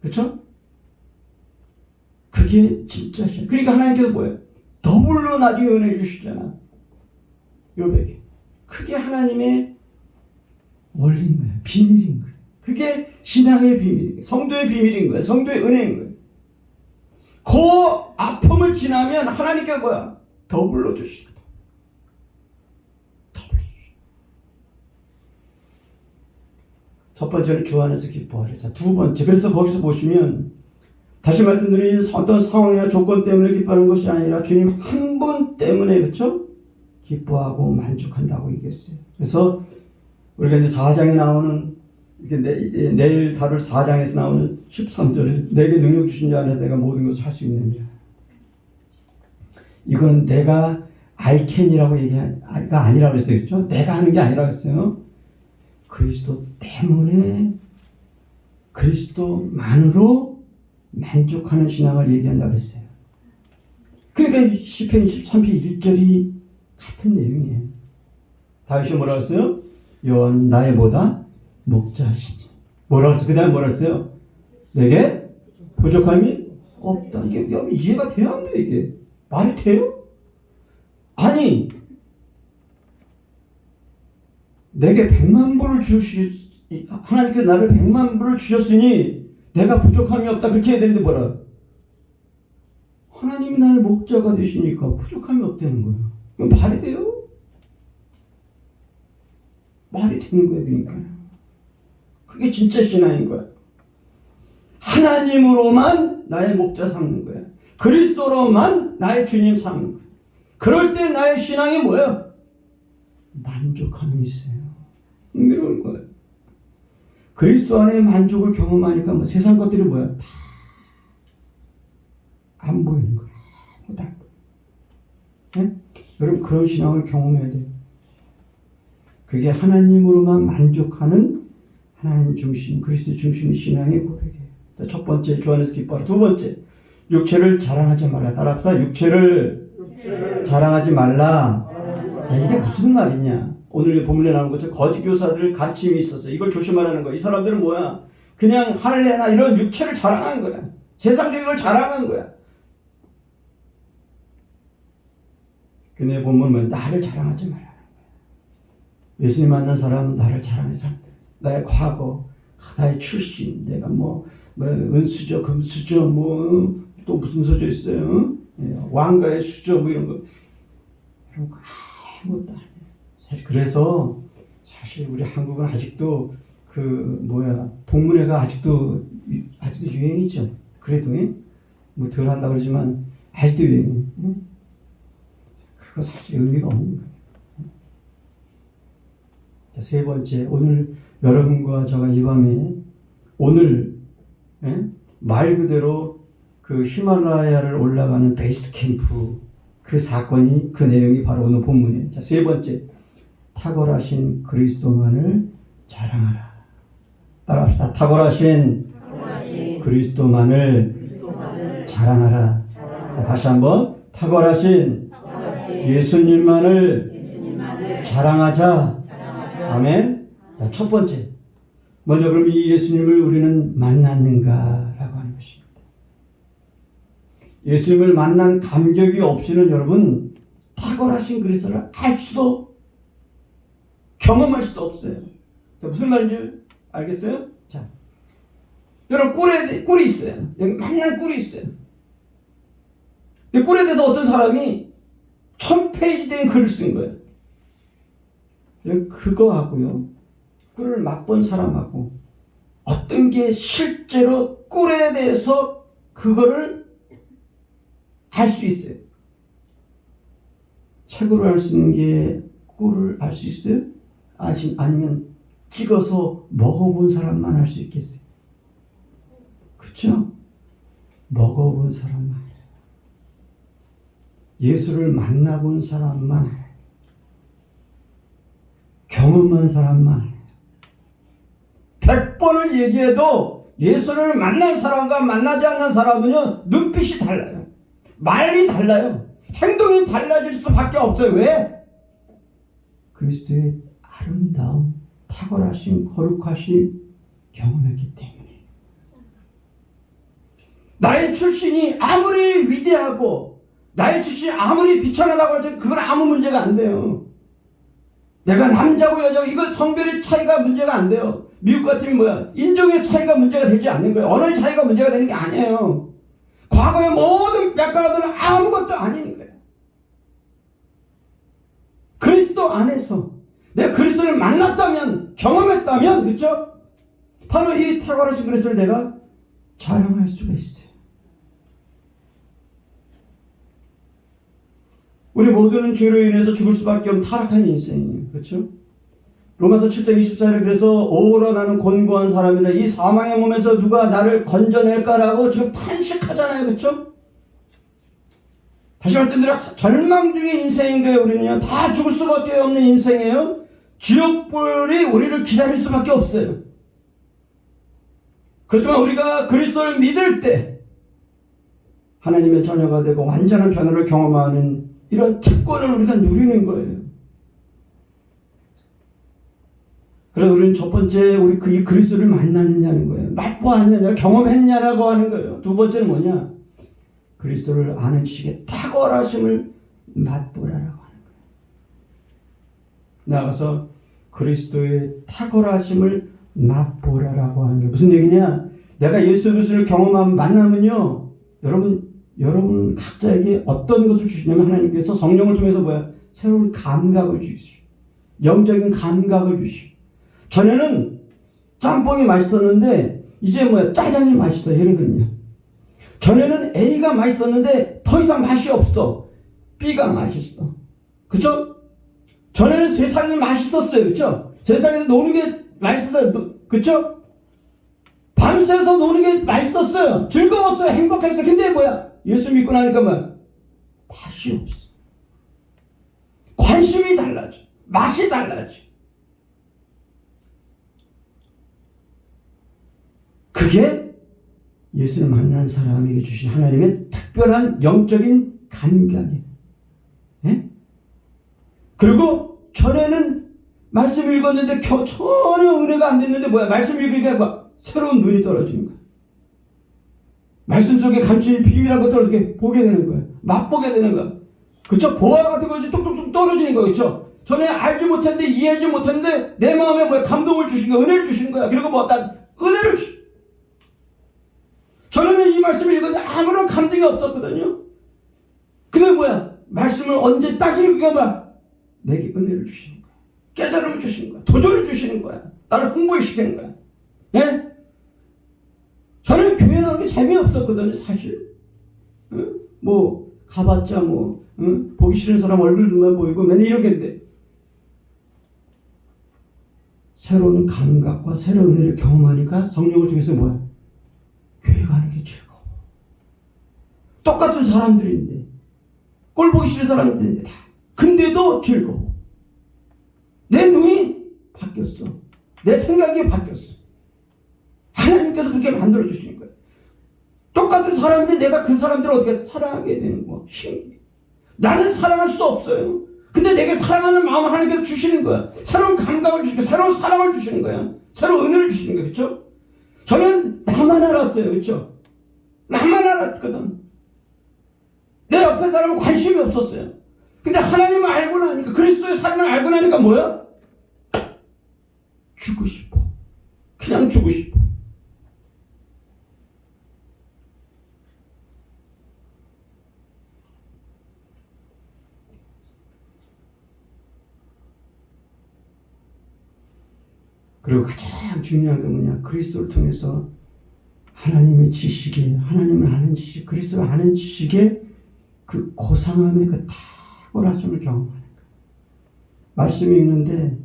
그렇죠? 그게 진짜 신앙. 그러니까 하나님께서 뭐예요? 더블로 나중에 은혜 주시잖아. 욥에게. 그게 하나님의 원리인 거예요. 비밀인 거예요. 그게 신앙의 비밀인 거예요. 성도의 비밀인 거예요. 성도의 은혜인 거예요. 그 아픔을 지나면 하나님께서 뭐야? 더블로 주시거든. 첫 번째는 주 안에서 기뻐하래. 자, 두 번째. 그래서 거기서 보시면 다시 말씀드린 어떤 상황이나 조건 때문에 기뻐하는 것이 아니라 주님 한 분 때문에, 그렇죠? 기뻐하고 만족한다고 얘기했어요. 그래서 우리가 이제 4장에 나오는, 내일 다룰 4장에서 나오는 13절에 내게 능력 주신 자 안에서 내가 모든 것을 할 수 있느냐. 이건 내가 I can이라고 얘기가 아니라고 했어요. 그렇죠? 내가 하는 게 아니라고 했어요. 그리스도 때문에, 그리스도만으로 만족하는 신앙을 얘기한다고 했어요. 그러니까 시편 23편 1절이 같은 내용이에요. 다윗이 뭐라고 했어요? 여호와는 나의 뭐다? 목자시지. 뭐라고 했어요? 그 다음에 뭐라고 했어요? 내게 부족함이 없다. 이게 여러분 이해가 돼야 안 돼. 이게 말이 돼요? 아니 내게 100만 불을 하나님께서 나를 100만 불을 주셨으니 내가 부족함이 없다. 그렇게 해야 되는데 뭐라? 하나님이 나의 목자가 되시니까 부족함이 없다는 거예요. 이건 말이 돼요? 말이 되는 거예요. 그러니까요. 그게 진짜 신앙인 거야. 하나님으로만 나의 목자 삼는 거야. 그리스도로만 나의 주님 삼는 거야. 그럴 때 나의 신앙이 뭐야? 만족함이 있어요. 흥미로울 거예요. 그리스도 안에 만족을 경험하니까 뭐 세상 것들이 뭐야? 다 안 보이는 거야. 아무것도 안 보여. 네? 여러분 그런 신앙을 경험해야 돼요. 그게 하나님으로만 만족하는 하나님 중심, 그리스도 중심의 신앙의 고백이에요. 첫 번째 주 안에서 기뻐하라. 두 번째 육체를 자랑하지 말라. 따라합시다. 육체를 자랑하지 말라. 야, 이게 무슨 말이냐? 오늘 본문에 나오는 것처럼 거짓 교사들 가르침이 있었어요. 이걸 조심하라는 거야. 이 사람들은 뭐야? 그냥 할례나 이런 육체를 자랑한 거야. 세상적인 걸 자랑한 거야. 근데 본문은 나를 자랑하지 말라는 거야. 예수님 만난 사람은 나를 자랑해서 나의 과거, 나의 출신, 내가 뭐 은수저, 금수저, 뭐 또 무슨 수저 있어요? 왕가의 수저 뭐 이런 거. 이런 거 아무것도 안 해요. 사실 그래서 사실 우리 한국은 아직도 동문회가 아직도 유행이죠. 그래도 뭐 덜 한다 그러지만 아직도 유행이. 그거 사실 의미가 없는 거예요. 세 번째, 오늘 여러분과 저가 이 밤에 오늘 말 그대로 그 히말라야를 올라가는 베이스 캠프 그 사건이 그 내용이 바로 오늘 본문이에요. 자, 세 번째, 탁월하신 그리스도만을 자랑하라. 따라합시다. 탁월하신 그리스도만을 자랑하라. 자, 다시 한번 탁월하신 예수님만을 자랑하자. 아멘. 자, 첫 번째. 먼저 그럼 이 예수님을 우리는 만났는가라고 하는 것입니다. 예수님을 만난 감격이 없이는 여러분 탁월하신 그리스도를 알 수도 경험할 수도 없어요. 자, 무슨 말인지 알겠어요? 자, 여러분 꿀이 있어요. 여기 만난 꿀이 있어요. 이 꿀에 대해서 어떤 사람이 1000페이지 된 글을 쓴 거예요. 그거하고요, 꿀을 맛본 사람하고 어떤 게 실제로 꿀에 대해서 그거를 알 수 있어요. 책으로 알 수 있는 게 꿀을 알 수 있어요? 아니면 찍어서 먹어본 사람만 알 수 있겠어요? 그렇죠? 먹어본 사람만 알아요. 예수를 만나본 사람만 알아요. 경험한 사람만 알아요. 100번을 얘기해도 예수를 만난 사람과 만나지 않는 사람은요, 눈빛이 달라요. 말이 달라요. 행동이 달라질 수밖에 없어요. 왜? 그리스도의 아름다움, 탁월하신 거룩하신 경험했기 때문에. 나의 출신이 아무리 위대하고 나의 출신이 아무리 비천하다고 할지 그건 아무 문제가 안 돼요. 내가 남자고 여자고 이건 성별의 차이가 문제가 안 돼요. 미국 같으면 뭐야? 인종의 차이가 문제가 되지 않는 거예요. 언어의 차이가 문제가 되는 게 아니에요. 과거의 모든 백과라들은 아무것도 아닌 거예요. 그리스도 안에서 내가 그리스도를 만났다면, 경험했다면, 그렇죠? 바로 이 탁월하신 그리스도를 내가 자랑할 수가 있어요. 우리 모두는 죄로 인해서 죽을 수밖에 없는 타락한 인생이에요. 그렇죠? 로마서 7장 24절에 그래서 오라 나는 곤고한 사람이다. 이 사망의 몸에서 누가 나를 건져낼까라고 지금 탄식하잖아요. 그렇죠? 다시 말씀드려 절망 중의 인생인 거예요. 우리는요. 다 죽을 수밖에 없는 인생이에요. 지옥불이 우리를 기다릴 수밖에 없어요. 그렇지만 우리가 그리스도를 믿을 때 하나님의 자녀가 되고 완전한 변화를 경험하는 이런 특권을 우리가 누리는 거예요. 그래서 우리는 첫 번째 우리 이 그리스도를 만났느냐는 거예요. 맛보았느냐, 경험했냐라고 하는 거예요. 두 번째는 뭐냐? 그리스도를 아는 지식의 탁월하심을 맛보라라고 하는 거예요. 나가서 그리스도의 탁월하심을 맛보라라고 하는 게 무슨 얘기냐? 내가 예수 그리스도를 경험하면 만나면요, 여러분 각자에게 어떤 것을 주시냐면 하나님께서 성령을 통해서 뭐야? 새로운 감각을 주시죠. 영적인 감각을 주시죠. 전에는 짬뽕이 맛있었는데 이제 뭐야? 짜장이 맛있어. 예를 들면 전에는 A가 맛있었는데 더 이상 맛이 없어. B가 맛있어. 그쵸? 전에는 세상이 맛있었어요. 그쵸? 세상에서 노는 게 맛있었어요. 그쵸? 밤새서 노는 게 맛있었어요. 즐거웠어요. 행복했어요. 근데 뭐야? 예수 믿고 나니까 뭐야? 맛이 없어. 관심이 달라져. 맛이 달라져. 그게 예수를 만난 사람에게 주신 하나님의 특별한 영적인 감각이에요. 예? 그리고 전에는 말씀 읽었는데 전혀 은혜가 안 됐는데 뭐야? 말씀 읽으니까 뭐 새로운 눈이 떨어지는 거야. 말씀 속에 감추인 비밀한 것들을 어떻게 보게 되는 거야. 맛보게 되는 거야. 그쵸? 보화 같은 것이 뚝뚝뚝 떨어지는 거야. 그쵸? 전에 알지 못했는데 이해하지 못했는데 내 마음에 뭐야? 감동을 주신 거야. 은혜를 주신 거야. 그리고 뭐 어떤 은혜를 주신 전에는 이 말씀을 읽었는데 아무런 감동이 없었거든요. 근데 뭐야? 말씀을 언제 딱 읽으니까 뭐야? 내게 은혜를 주시는 거야. 깨달음을 주시는 거야. 도전을 주시는 거야. 나를 홍보시키는 거야. 예? 저는 교회 나오는 게 재미없었거든요, 사실. 응? 뭐 가봤자 뭐 응? 보기 싫은 사람 얼굴만 보이고 맨날 이렇게 했는데 새로운 감각과 새로운 은혜를 경험하니까 성령을 통해서 뭐야? 교회 가는 게 즐거워. 똑같은 사람들인데 꼴 보기 싫은 사람들인데 다. 근데도 즐거워. 내 눈이 바뀌었어. 내 생각이 바뀌었어. 하나님께서 그렇게 만들어주시는 거예요. 똑같은 사람인데 내가 그 사람들을 어떻게 사랑하게 되는 거 신기해. 나는 사랑할 수 없어요. 근데 내게 사랑하는 마음을 하나님께서 주시는 거야. 새로운 감각을 주시고 새로운 사랑을 주시는 거야. 새로운 은혜를 주시는 거야. 그렇죠? 저는 나만 알았어요. 그렇죠? 나만 알았거든. 내 옆에 사람은 관심이 없었어요. 근데 하나님을 알고 나니까 그리스도의 사랑을 알고 나니까 뭐야? 주고 싶어. 그냥 주고 싶어. 그리고 가장 중요한 게 뭐냐? 그리스도를 통해서 하나님의 지식에, 하나님을 아는 지식, 그리스도를 아는 지식에 그 고상함의 그 탁월하심을 경험하는 거예요. 말씀 읽는데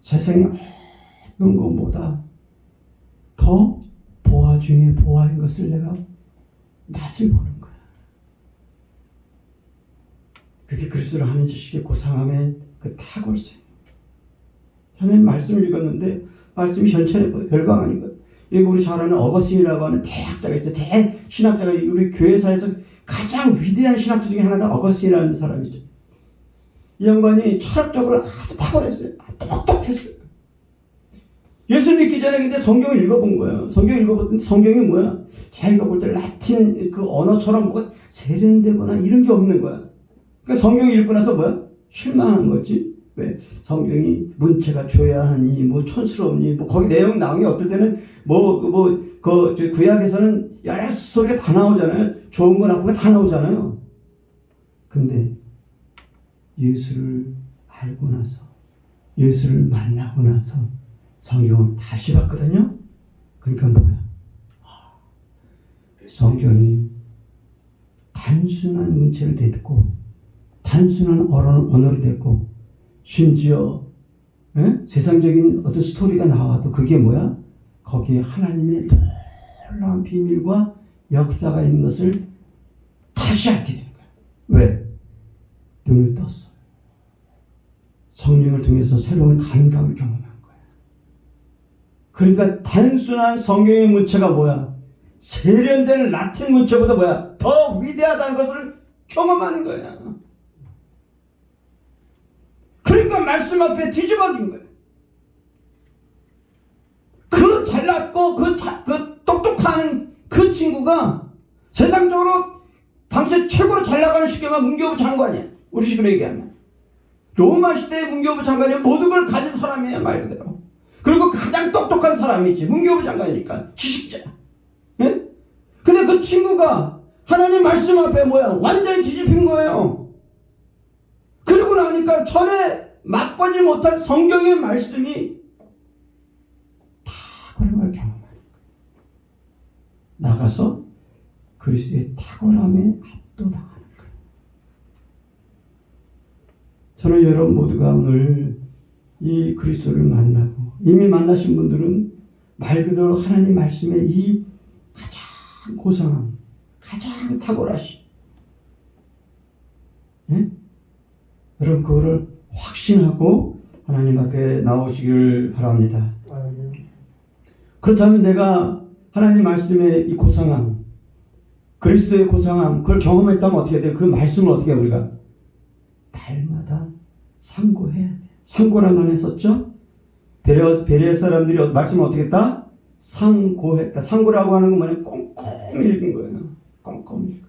세상의 어떤 것보다 더 보화 중에 보화인 것을 내가 맛을 보는 거야. 그게 그리스도를 아는 지식의 고상함의 그 탁월성. 저는 말씀을 읽었는데 말씀이 현천의 별거 아니거든. 여기 우리 잘 아는 어거스틴이라고 하는 대학자가 있어요. 대신학자가 우리 교회사에서 가장 위대한 신학자 중에 하나가 어거스틴이라는 사람이죠. 이 양반이 철학적으로 아주 탁월했어요. 똑똑했어요. 예수 믿기 전에 근데 성경을 읽어본 거예요. 성경을 읽어봤더니 성경이 뭐야? 자기가 볼 때 라틴 그 언어처럼 뭐가 세련되거나 이런 게 없는 거야. 그러니까 성경을 읽고 나서 뭐야? 실망한 거지. 왜? 성경이 문체가 조야하니 뭐 촌스럽니 뭐 거기 내용 나오는 게 어떨 때는 그 구약에서는 여러 소리가 다 나오잖아요. 좋은 거 나쁜 거 다 나오잖아요. 근데 예수를 알고 나서 예수를 만나고 나서 성경을 다시 봤거든요. 그러니까 뭐야? 성경이 단순한 문체를 대듣고 단순한 언어를 대고 심지어 세상적인 어떤 스토리가 나와도 그게 뭐야? 거기에 하나님의 놀라운 비밀과 역사가 있는 것을 다시 알게 되는 거야. 왜? 눈을 떴어. 성령을 통해서 새로운 감각을 경험한 거야. 그러니까 단순한 성경의 문체가 뭐야? 세련된 라틴 문체보다 뭐야? 더 위대하다는 것을 경험하는 거야. 그러니까 말씀 앞에 뒤집어진 거야. 잘났고 그 똑똑한 그 친구가 세상적으로 당시 최고로 잘 나가는 시기만 문교부 장관이야. 우리 식으로 얘기하면 로마 시대의 문교부 장관이 모든 걸 가진 사람이에요, 말 그대로. 그리고 가장 똑똑한 사람이지, 문교부 장관이니까 지식자야. 예? 근데 그 친구가 하나님 말씀 앞에 뭐야, 완전히 뒤집힌 거예요. 그러고 나니까 전에 맛보지 못한 성경의 말씀이 다 그런 걸 경험하는 거예요. 나가서 그리스도의 탁월함에 압도당하는 거예요. 저는 여러분 모두가 오늘 이 그리스도를 만나고, 이미 만나신 분들은 말 그대로 하나님 말씀의 이 가장 고상함, 가장 탁월하신, 예? 여러분 그거를 확신하고 하나님 앞에 나오시기를 바랍니다. 그렇다면 내가 하나님 말씀의 이 고상함, 그리스도의 고상함, 그걸 경험했다면 어떻게 돼요? 그 말씀을 어떻게 해요, 우리가? 날마다 상고해야 돼. 상고라는 단어 썼죠? 베레아 사람들이 말씀을 어떻게 했다? 상고했다. 상고라고 하는 건 뭐냐? 꼼꼼히 읽은 거예요. 꼼꼼히 읽은.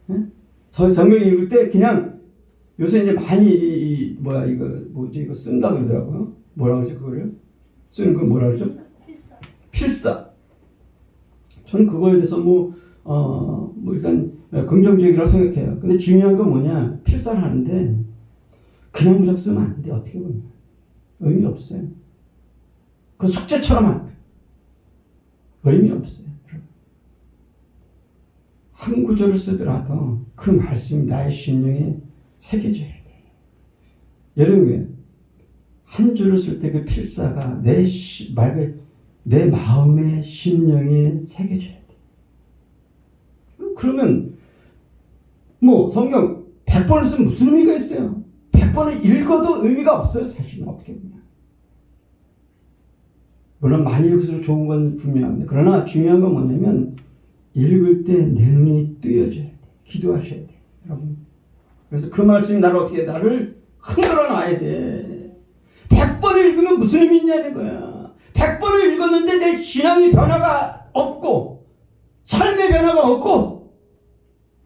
네? 성경 읽을 때 그냥 요새 이제 많이 이거 쓴다 그러더라고요. 뭐라 그러죠, 그거를? 쓰는 거 뭐라 그러죠? 필사. 저는 그거에 대해서 일단 긍정적이라고 생각해요. 근데 중요한 건 뭐냐? 필사를 하는데 그냥 무작 쓰면 안 돼. 어떻게 보면 의미 없어요. 그 숙제처럼 하는 거예요. 의미 없어요. 한 구절을 쓰더라도 그 말씀이 나의 심령에 새겨져야 돼. 여러분, 한 줄을 쓸 때 그 필사가 내 마음의 심령에 새겨져야 돼. 그러면 성경 100번을 쓰면 무슨 의미가 있어요? 100번을 읽어도 의미가 없어요, 사실은. 어떻게 보면. 물론 많이 읽을수록 좋은 건 분명한데, 그러나 중요한 건 뭐냐면 읽을 때 내 눈이 뜨여져야 돼. 기도하셔야 돼, 여러분. 그래서 그 말씀이 나를 흔들어 놔야 돼. 100번을 읽으면 무슨 의미 있냐는 거야. 100번을 읽었는데 내 신앙의 변화가 없고, 삶의 변화가 없고,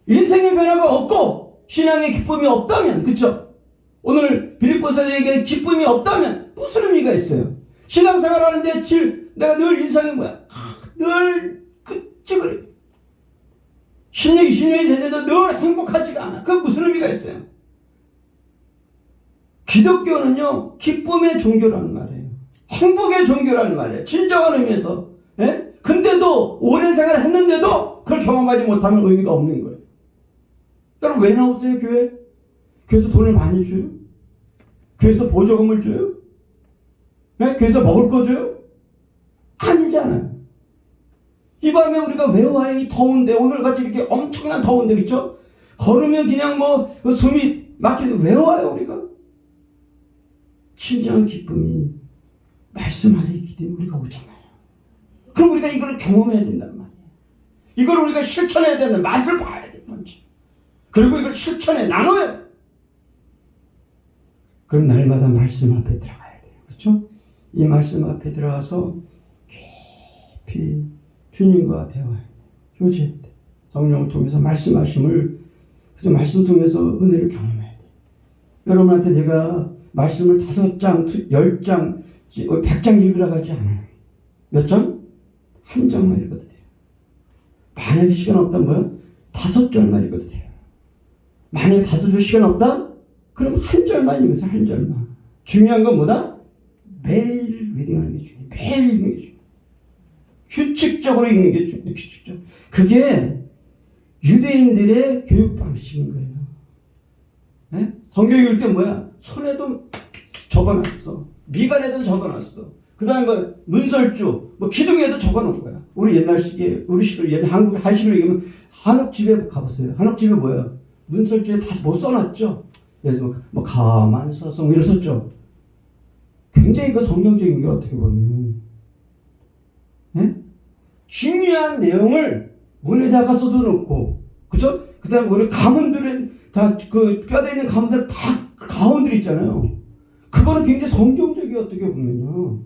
인생의 변화가 없고, 신앙의 기쁨이 없다면, 그쵸? 오늘 빌립보서에 얘기한 기쁨이 없다면 무슨 의미가 있어요? 신앙생활 하는데 내가 늘 인상이 뭐야? 늘 그래. 10년, 20년이 됐는데도 늘 행복하지가 않아. 그게 무슨 의미가 있어요? 기독교는요, 기쁨의 종교라는 말이에요. 행복의 종교라는 말이에요. 진정한 의미에서. 예? 근데도 오랜 생활을 했는데도 그걸 경험하지 못하면 의미가 없는 거예요. 여러분 왜 나오세요, 교회? 교회에서 돈을 많이 줘요? 교회에서 보조금을 줘요? 예? 교회에서 먹을 거 줘요? 아니잖아요. 이 밤에 우리가 왜 와요? 이 더운데, 오늘같이 이렇게 엄청난 더운데, 그쵸? 걸으면 그냥 숨이 막히는데 왜 와요, 우리가? 진정한 기쁨이 말씀 안에 있기 때문에 우리가 오잖아요. 그럼 우리가 이걸 경험해야 된단 말이에요. 이걸 우리가 실천해야 되는 맛을 봐야 돼, 먼저. 그리고 이걸 실천해 나눠야 돼. 그럼 날마다 말씀 앞에 들어가야 돼요. 그렇죠? 이 말씀 앞에 들어가서 깊이 주님과 대화해야 돼. 교제해야 돼. 성령을 통해서 말씀하심을, 그래서 말씀 통해서 은혜를 경험해야 돼. 여러분한테 제가 말씀을 5장, 10장, 100장 읽으라고 하지 않아요. 몇 장? 한 장만 읽어도 돼요. 만약에 시간 없다면 뭐야? 5절만 읽어도 돼요. 만약에 5절 시간 없다? 그럼 한 절만 읽으세요. 한 절만. 중요한 건 뭐다? 매일 리딩하는 게 중요해요. 매일 읽는 게 중요해요. 규칙적으로 읽는 게 중요해요. 규칙적으로. 그게 유대인들의 교육 방식인 거예요. 네? 성경 읽을 때 뭐야? 손에도 적어놨어. 미간에도 적어놨어. 그 다음에 문설주, 기둥에도 적어놓은 거야. 우리 옛날 시기에, 우리 식으로, 옛날 한식으로 얘기하면 한옥집에 가보세요. 한옥집에 뭐야? 문설주에 다 써놨죠? 그래서 가만서서 이렇게 썼죠? 굉장히 그 성경적인 게 어떻게 보면. 네? 중요한 내용을 문에다가 써놓고, 그죠? 그 다음에 우리 가문들은 다 그 뼈대 있는 가문들 다 가운들 있잖아요. 그거는 굉장히 성경적이에요, 어떻게 보면요.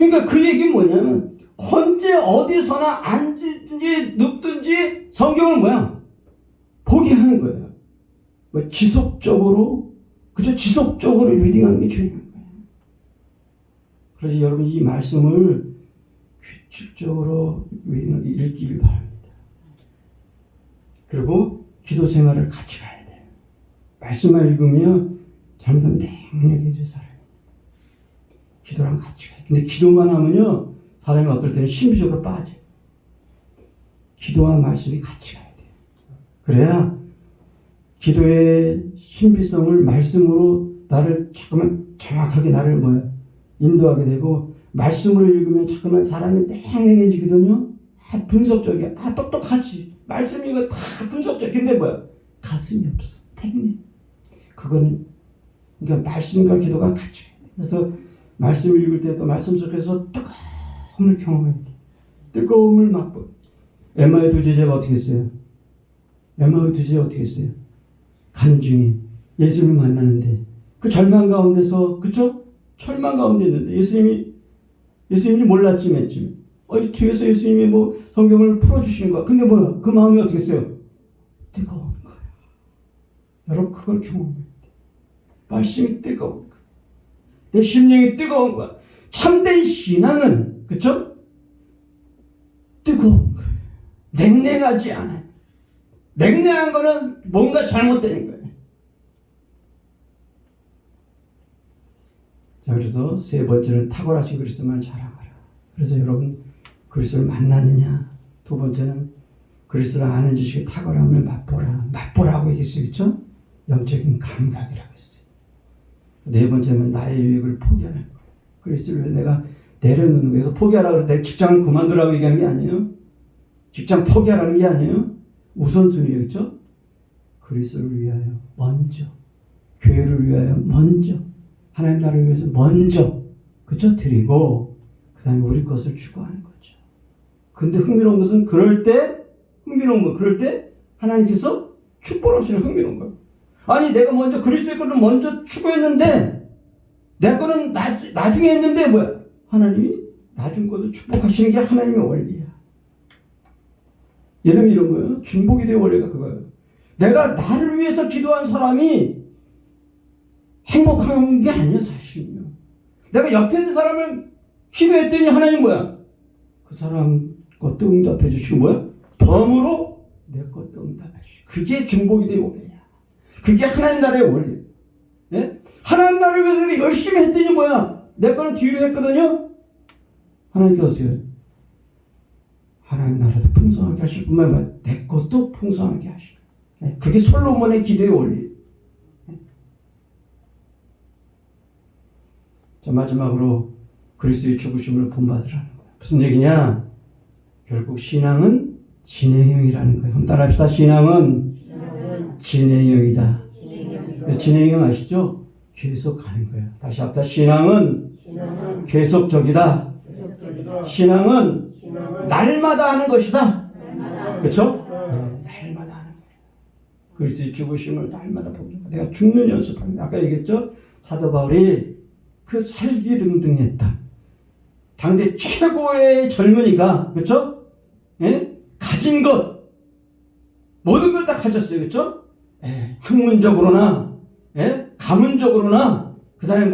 그러니까 그 얘기는 뭐냐면 언제 어디서나 앉든지 눕든지 성경은 뭐야? 보게 하는 거예요. 뭐 지속적으로, 그죠? 지속적으로 리딩하는 게 중요한 거예요. 그래서 여러분 이 말씀을 규칙적으로 읽기를 바랍니다. 그리고 기도 생활을 같이 가야 돼요. 말씀만 읽으면 잘못하면 냉랭해져 살아요. 기도랑 같이 가요. 근데 기도만 하면요, 사람이 어떨 때는 심리적으로 빠져요. 기도와 말씀이 같이 가야 돼요. 그래야 기도의 신비성을 말씀으로 나를 자꾸만 정확하게 나를 인도하게 되고, 말씀을 읽으면 자꾸만 사람이 냉랭해지거든요. 분석적이야. 똑똑하지. 말씀이 이거 다 분석적. 근데 가슴이 없어. 냉랭. 그거는 그러니까 말씀과 기도가 같이 가야 돼. 그래서 말씀을 읽을 때도 말씀 속에서 뜨거움을 경험해야 돼. 뜨거움을 맛보. 에마의 두 제자가 어떻게 했어요? 에마의 두 제자가 어떻게 했어요? 가는 중에 예수님을 만나는데 그 절망 가운데서, 그쵸? 철망 가운데 있는데 예수님이 몰랐지 맨 처음에. 뒤에서 예수님이 성경을 풀어주시는 거야. 근데 그 마음이 어떻게 했어요? 뜨거운 거야. 여러분 그걸 경험해야 돼. 말씀이 뜨거운 거야. 내 심령이 뜨거운 거야. 참된 신앙은, 그쵸? 뜨거운 거예요. 냉랭하지 않아요. 냉랭한 거는 뭔가 잘못된 거예요. 자, 그래서 세 번째는 탁월하신 그리스도만 자랑하라. 그래서 여러분 그리스도를 만났느냐? 두 번째는 그리스도를 아는 지식의 탁월함을 맛보라고 얘기했어요. 그렇죠? 영적인 감각이라고 했어요. 네 번째는 나의 유익을 포기하는 거예요. 그리스도를 내가 내려놓는 거예요. 그래서 포기하라고 해서 내 직장을 그만두라고 얘기하는 게 아니에요. 직장 포기하라는 게 아니에요. 우선순위예요. 그렇죠? 그리스도를 위하여 먼저, 교회를 위하여 먼저, 하나님 나라를 위해서 먼저, 그렇죠? 드리고 그 다음에 우리 것을 추구하는 거죠. 근데 흥미로운 것은 그럴 때 하나님께서 축복하시는 흥미로운 거예요. 아니 내가 먼저 그리스도의 것을 먼저 추구했는데 내 거는 나중에 했는데 하나님이 나중 것을 축복하시는 게 하나님의 원리야. 예를 이런 거예요. 중보기도의 원리가 그거예요. 내가 나를 위해서 기도한 사람이 행복한 게 아니야 사실은요. 내가 옆에 있는 사람을 기도했더니 하나님 그 사람 것도 응답해 주시고 덤으로 내 것도 응답해 주시고. 그게 중보기도의 원리야. 그게 하나님 나라의 원리. 예? 하나님 나라를 위해서 내가 열심히 했더니 내 거는 뒤로 했거든요. 하나님께서 어떻게 하나님 나라도 풍성하게 하실 뿐만 아니라 내 것도 풍성하게 하시고. 예? 그게 솔로몬의 기도의 원리. 자, 마지막으로 그리스도의 죽으심을 본받으라는 거예요. 무슨 얘기냐? 결국 신앙은 진행형이라는 거예요. 한번 따라합시다. 신앙은 진행형이다. 진행형 아시죠? 계속 가는 거예요. 다시 합시다. 신앙은 계속적이다. 신앙은 날마다 하는 것이다. 그렇죠? 날마다 하는 거예요. 그리스도의 죽으심을 날마다 보는 거예요. 내가 죽는 연습하는 거예요. 아까 얘기했죠? 사도 바울이 그 살기 등등했다. 당대 최고의 젊은이가, 그쵸? 예? 가진 것, 모든 걸 다 가졌어요. 그쵸? 예. 학문적으로나, 예? 가문적으로나, 그 다음에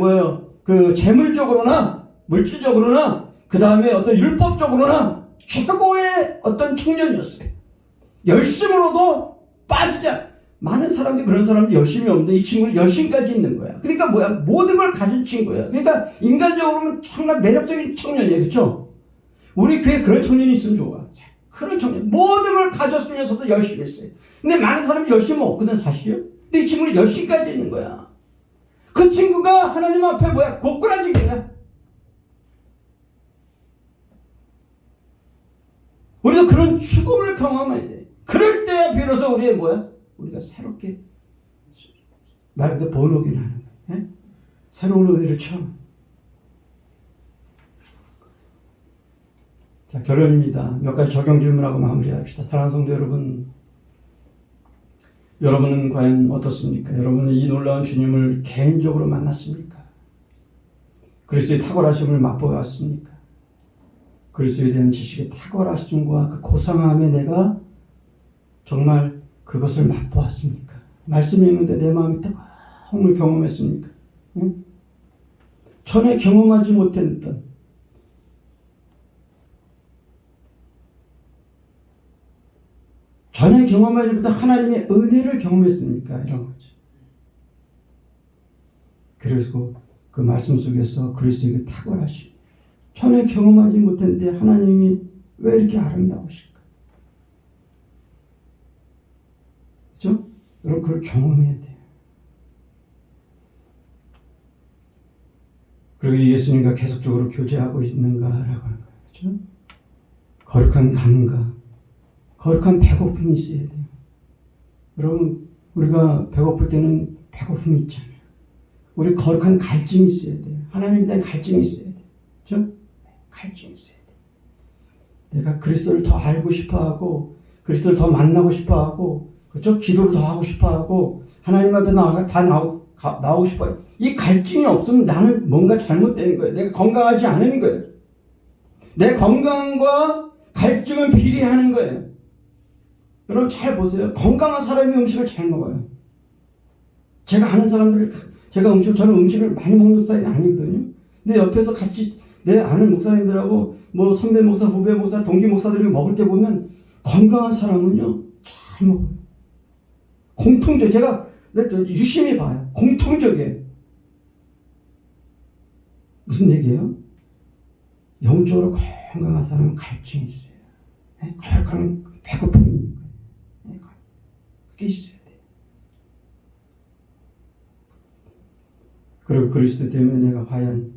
그 재물적으로나, 물질적으로나, 그 다음에 어떤 율법적으로나, 최고의 어떤 청년이었어요. 열심으로도 빠지지 않아. 많은 사람들이 그런 사람들이 열심이 없는데 이 친구는 열심까지 있는 거야. 그러니까 모든 걸 가진 친구야. 그러니까 인간적으로는 정말 매력적인 청년이에요. 그렇죠? 우리 교회에 그런 청년이 있으면 좋아. 그런 청년. 모든 걸 가졌으면서도 열심히 했어요. 근데 많은 사람이 열심히 없거든 사실이요. 근데 이 친구는 열심까지 있는 거야. 그 친구가 하나님 앞에 고꾸라진 거야. 우리가 그런 죽음을 경험해야 돼. 그럴 때 비로소 우리가 새롭게 말 그대로 번호기는 하는 거예요. 예? 새로운 은혜를 처음. 자, 결론입니다. 몇 가지 적용 질문하고 마무리합시다. 사랑하는 성도 여러분, 여러분은 과연 어떻습니까? 여러분은 이 놀라운 주님을 개인적으로 만났습니까? 그리스도의 탁월하심을 맛보았습니까? 그리스도에 대한 지식의 탁월하심과 그 고상함에 내가 정말 그것을 맛보았습니까? 말씀이 있는데 내 마음이 뜨거움을 경험했습니까? 응? 전에 경험하지 못했던 전에 경험하지 못한 하나님의 은혜를 경험했습니까? 이런 거죠. 그래서 그 말씀 속에서 그리스도에게 탁월하심, 전에 경험하지 못했는데 하나님이 왜 이렇게 아름다우실까? 그렇죠? 여러분 그걸 경험해야 돼요. 그리고 예수님과 계속적으로 교제하고 있는가라고 하는 거예요. 그렇죠? 거룩한 감각, 거룩한 배고픔이 있어야 돼요. 여러분 우리가 배고플 때는 배고픔이 있잖아요. 우리 거룩한 갈증이 있어야 돼요. 하나님에 대한 갈증이 있어야 돼요. 그렇죠? 갈증이 있어야 돼요. 내가 그리스도를 더 알고 싶어하고 그리스도를 더 만나고 싶어하고 그렇죠? 기도를 더 하고 싶어하고 하나님 앞에 나오고 싶어요. 이 갈증이 없으면 나는 뭔가 잘못되는 거예요. 내가 건강하지 않은 거예요. 내 건강과 갈증은 비례하는 거예요. 여러분 잘 보세요. 건강한 사람이 음식을 잘 먹어요. 제가 아는 사람들, 저는 음식을 많이 먹는 스타일이 아니거든요. 근데 옆에서 같이 내 아는 목사님들하고 뭐 선배 목사, 후배 목사, 동기 목사들이 먹을 때 보면 건강한 사람은요 잘 먹어요. 공통적, 제가 유심히 봐요. 공통적이에요. 무슨 얘기예요? 영적으로 건강한 사람은 갈증이 있어요. 거룩한 배고픔이 있는 거예요. 그게 있어야 돼요. 그리고 그리스도 때문에 내가 과연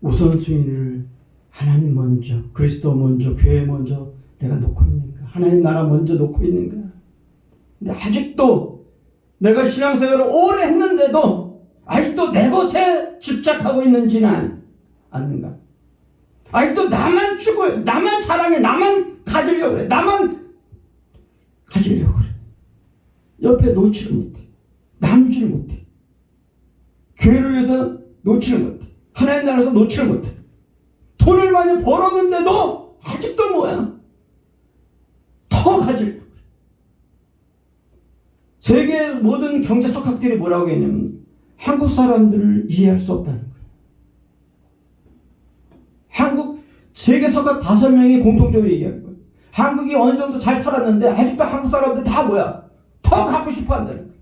우선순위를 하나님 먼저, 그리스도 먼저, 교회 먼저 내가 놓고 있는가? 하나님 나라 먼저 놓고 있는가? 근데 아직도 내가 신앙생활을 오래 했는데도 아직도 내 것에 집착하고 있는지는 않는가? 아직도 나만 추구해, 나만 자랑해, 나만 가지려고 그래, 나만 가지려고 그래. 옆에 놓지를 못해, 나누지를 못해, 교회를 위해서 놓지를 못해, 하나님 나라에서 놓지를 못해. 돈을 많이 벌었는데도 아직도 뭐야? 더 가지려고 그래. 세계 모든 경제 석학들이 뭐라고 했냐면 한국 사람들을 이해할 수 없다는 거예요. 세계 석학 5명이 공통적으로 얘기하는 거예요. 한국이 어느 정도 잘 살았는데 아직도 한국 사람들 다 뭐야? 더 갖고 싶어 한다는 거예요.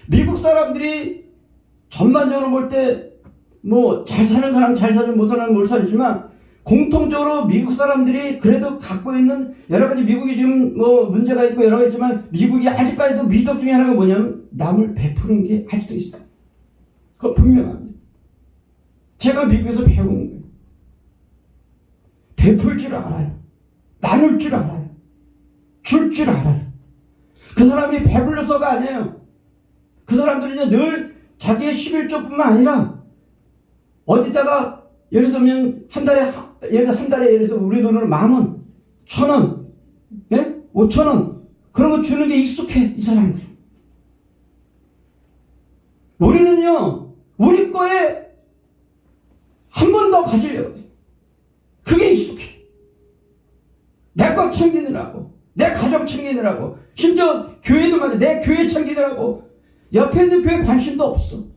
미국 사람들이 전반적으로 볼 때 뭐 잘 사는 사람 잘 살지 못 사는 사람 못 살지만 공통적으로 미국 사람들이 그래도 갖고 있는 여러 가지 미국이 지금 뭐 문제가 있고 여러 가지 있지만 미국이 아직까지도 미덕 중에 하나가 뭐냐면 남을 베푸는 게 아직도 있어요. 그건 분명합니다. 제가 미국에서 배우는 거예요. 베풀 줄 알아요. 나눌 줄 알아요. 줄 줄 알아요. 그 사람이 배불러서가 아니에요. 그 사람들은요 늘 자기의 11조뿐만 아니라 어디다가 예를 들면 한 달에 예를 들어서 우리 돈으로 10,000원, 1,000원, 예? 5,000원 그런 거 주는 게 익숙해 이 사람들. 우리는요 우리 거에 한 번 더 가지려고 해요. 그게 익숙해. 내 거 챙기느라고, 내 가정 챙기느라고, 심지어 교회도 말이야. 내 교회 챙기느라고 옆에 있는 교회 관심도 없어.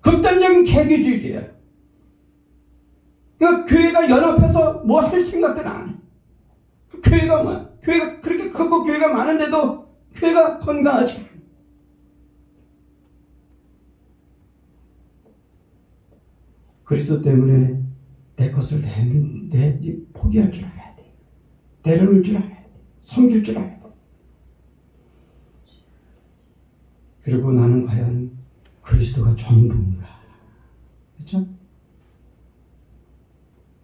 극단적인 계기주의야. 그러니까 교회가 연합해서 뭐 할 생각들은 안 해. 교회가 뭐야? 교회가 그렇게 크고 교회가 많은데도 교회가 건강하지 않아. 그리스도 때문에 내 것을 포기할 줄 알아야 돼. 내려놓을 줄 알아야 돼. 섬길 줄 알아야 돼. 그리고 나는 과연 그리스도가 전부인가? 그렇죠?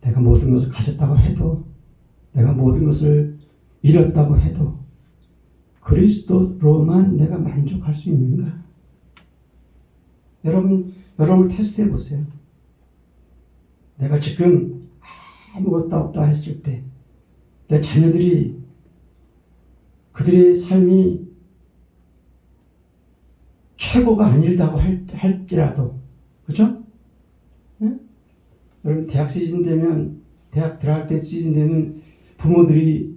내가 모든 것을 가졌다고 해도, 내가 모든 것을 잃었다고 해도 그리스도로만 내가 만족할 수 있는가? 여러분 테스트해 보세요. 내가 지금 아무것도 없다 했을 때 내 자녀들이 그들의 삶이 최고가 아니다고 할지라도, 그죠? 네? 여러분 대학 시즌 되면 대학 들어갈 때 시즌 되면 부모들이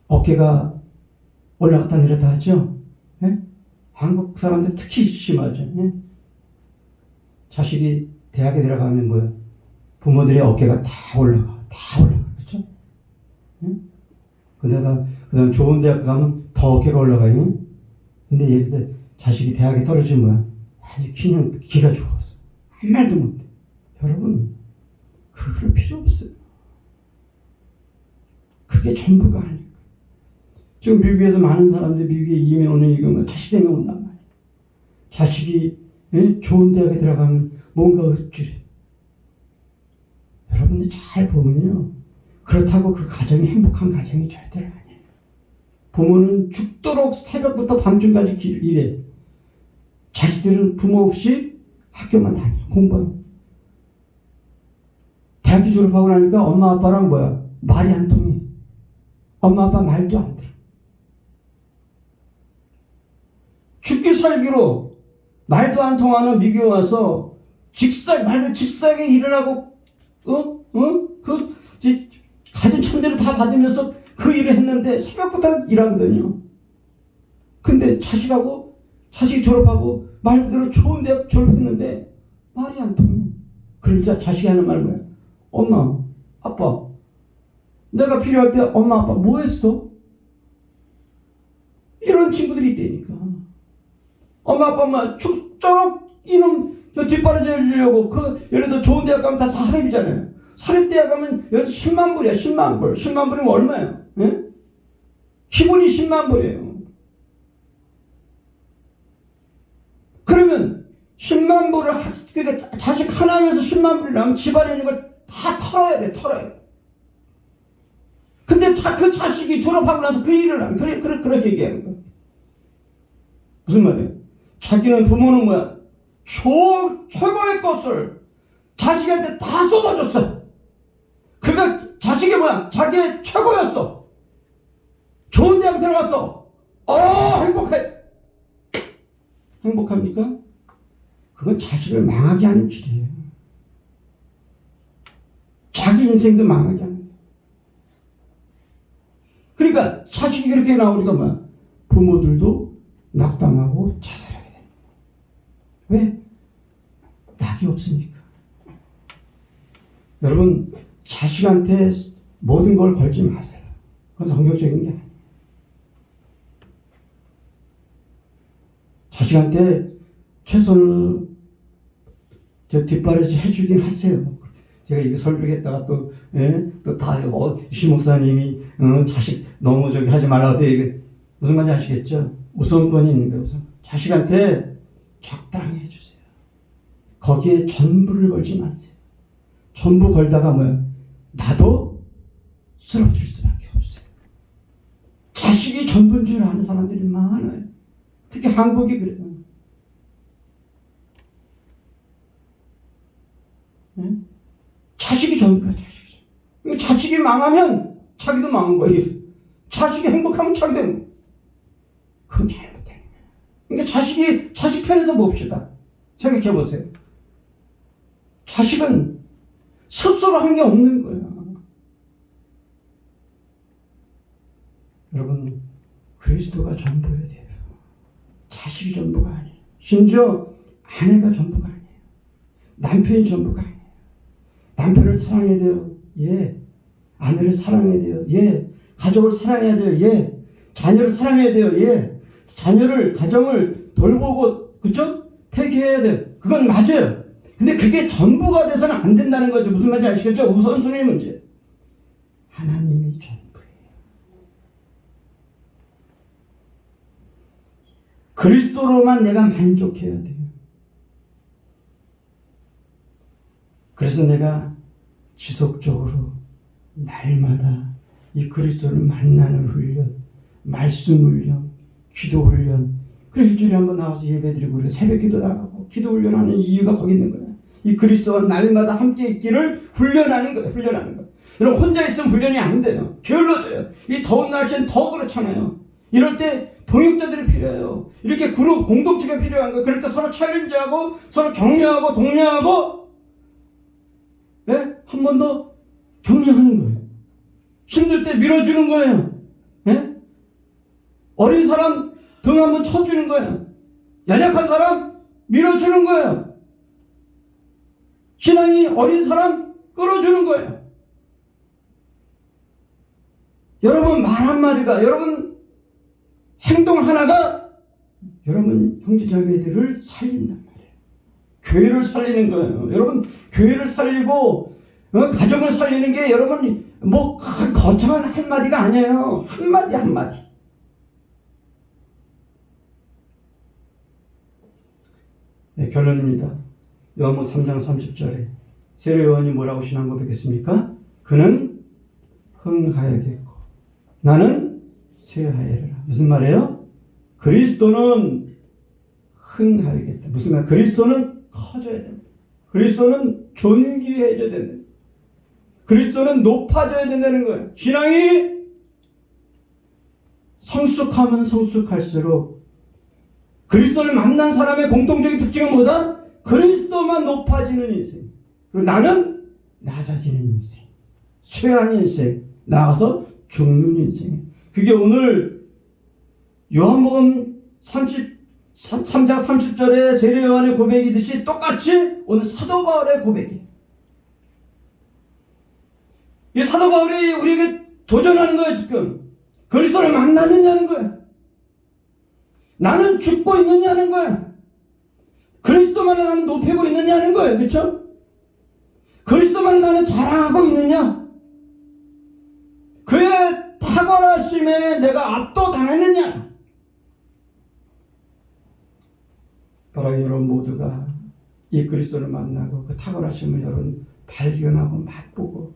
어깨가 올라갔다 내렸다 하죠. 예? 한국 사람들 특히 심하죠. 예? 자식이 대학에 들어가면 뭐야? 부모들의 어깨가 다 올라가. 그렇죠? 예? 그다음 좋은 대학 가면 더 어깨가 올라가요. 근데 예를 들어 자식이 대학에 떨어지면 뭐야? 아니 기가 죽었어. 한 말도 못해. 여러분 그럴 필요 없어요. 그게 전부가 아니에요. 지금 미국에서 많은 사람들이 미국에 이민 오는 이유가 자식 때문에 온단 말이에요. 자식이 좋은 대학에 들어가면 뭔가 읊주래. 여러분들 잘 보면요. 그렇다고 그 가정이 행복한 가정이 절대로 아니에요. 부모는 죽도록 새벽부터 밤중까지 일해. 자식들은 부모 없이 학교만 다녀. 공부하고. 대학교 졸업하고 나니까 엄마 아빠랑 뭐야? 말이 안 통해. 엄마 아빠 말도 안 들어. 죽기 살기로 말도 안 통하는 미국에 와서 말도 직사하게 일을 하고 가진 천대로 다 받으면서 그 일을 했는데 새벽부터 일하거든요. 근데 자식이 졸업하고 말 그대로 좋은 대학 졸업했는데 말이 안 통해. 그러면서 자식이 하는 말 뭐야? 엄마, 아빠, 내가 필요할 때 엄마, 아빠 뭐 했어? 이런 친구들이 있다니까. 엄마, 아빠, 저런 이놈 뒷바라지 해주려고 예를 들어 좋은 대학 가면 다 사립이잖아요. 사립대학 가면 여기서 10만 불이야. 10만 불. 10만 불이면 얼마예요? 예? 기본이 10만 불이에요. 그러면 10만 불을 그러니까 자식 하나면서 10만 불이라면 집안에 있는 걸 다 털어야 돼. 근데 그 자식이 졸업하고 나서 그 일을 안 그렇게 얘기하는 거야. 무슨 말이에요? 자기는 부모는 뭐야? 최고의 것을 자식한테 다 쏟아줬어. 그가 자식이 뭐야? 자기의 최고였어. 좋은 대학 들어갔어. 행복해. 행복합니까? 그건 자식을 망하게 하는 길이에요. 자기 인생도 망하게 하는 거예요. 그러니까 자식이 그렇게 나오니까 뭐야? 부모들도 낙담하고 자살하게 됩니다. 왜? 낙이 없으니까. 여러분 자식한테 모든 걸 걸지 마세요. 그건 성경적인 게 아니에요. 자식한테 최선을 뒷바라지 해주긴 하세요. 제가 이거 설교했다가 또 다 시목사님이 자식 너무 하지 말라고 이게 무슨 말인지 아시겠죠? 우선권이 있는 거예요. 우선 자식한테 적당히 해주세요. 거기에 전부를 걸지 마세요. 전부 걸다가 뭐야? 나도 쓰러질 수밖에 없어요. 자식이 전부인 줄 아는 사람들이 많아요. 특히 한국이 그래요. 자식이 전부야. 자식이 망하면 자기도 망한 거예요. 자식이 행복하면 자기도 행복. 그건 잘못된 거예요. 그러니까 자식 편에서 봅시다. 생각해 보세요. 자식은 스스로 한 게 없는 거예요. 여러분 그리스도가 전부여야 돼요. 자식이 전부가 아니에요. 심지어 아내가 전부가 아니에요. 남편이 전부가 아니에요. 남편을 사랑해야 돼요. 예. 아내를 사랑해야 돼요. 예. 가족을 사랑해야 돼요. 예. 자녀를 사랑해야 돼요. 예. 자녀를 가정을 돌보고 그쵸? 태교해야 돼요. 그건 맞아요. 근데 그게 전부가 돼서는 안 된다는 거죠. 무슨 말인지 아시겠죠? 우선순위 문제. 하나님이 전부예요. 그리스도로만 내가 만족해야 돼요. 그래서 내가 지속적으로 날마다 이 그리스도를 만나는 훈련, 말씀 훈련, 기도 훈련. 그래서 일주일에 한번 나와서 예배드리고 우리가 새벽 기도 나가고 기도 훈련하는 이유가 거기 있는 거야. 이 그리스도와 날마다 함께 있기를 훈련하는 거예요. 훈련하는 거. 여러분 혼자 있으면 훈련이 안 돼요. 게을러져요. 이 더운 날씨는 더 그렇잖아요. 이럴 때 동역자들이 필요해요. 이렇게 그룹 공동체가 필요한 거예요. 그럴 때 서로 챌린지하고 서로 격려하고 독려하고 예? 한 번 더 격려하는 거예요. 힘들 때 밀어주는 거예요. 예? 어린 사람 등 한번 쳐주는 거예요. 연약한 사람 밀어주는 거예요. 신앙이 어린 사람 끌어주는 거예요. 여러분 말 한마디가, 여러분 행동 하나가 여러분 형제자매들을 살린단 말이에요. 교회를 살리는 거예요. 여러분 교회를 살리고 가정을 살리는 게 여러분 뭐 거창한 한마디가 아니에요. 한마디 한마디. 네, 결론입니다. 요한복음 3장 30절에 세례 요한이 뭐라고 신앙 고백했습니까? 그는 흥하여겠고 나는 쇠하여라. 무슨 말이에요? 그리스도는 흥하여겠다. 무슨 말? 그리스도는 커져야 된다. 그리스도는 존귀해져야 된다. 그리스도는 높아져야 된다는 거예요. 신앙이 성숙하면 성숙할수록 그리스도를 만난 사람의 공통적인 특징은 뭐다? 그리스도만 높아지는 인생. 그리고 나는 낮아지는 인생. 쇠한 인생. 나아가서 죽는 인생. 그게 오늘 요한복음 3장 30절에 세례 요한의 고백이듯이 똑같이 오늘 사도 바울의 고백이에요. 이 사도 바울이 우리에게 도전하는 거예요, 지금. 그리스도를 만나느냐는 거예요. 나는 죽고 있느냐는 거예요. 그리스도만을 나는 높이고 있느냐는 거예요. 그렇죠? 그리스도만을 나는 자랑하고 있느냐? 그의 탁월하심에 내가 압도당했느냐? 바로 여러분 모두가 이 그리스도를 만나고 그 탁월하심을 여러분 발견하고 맛보고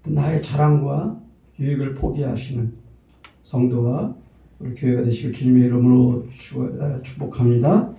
또 나의 자랑과 유익을 포기하시는 성도와 우리 교회가 되시길 주님의 이름으로 축복합니다.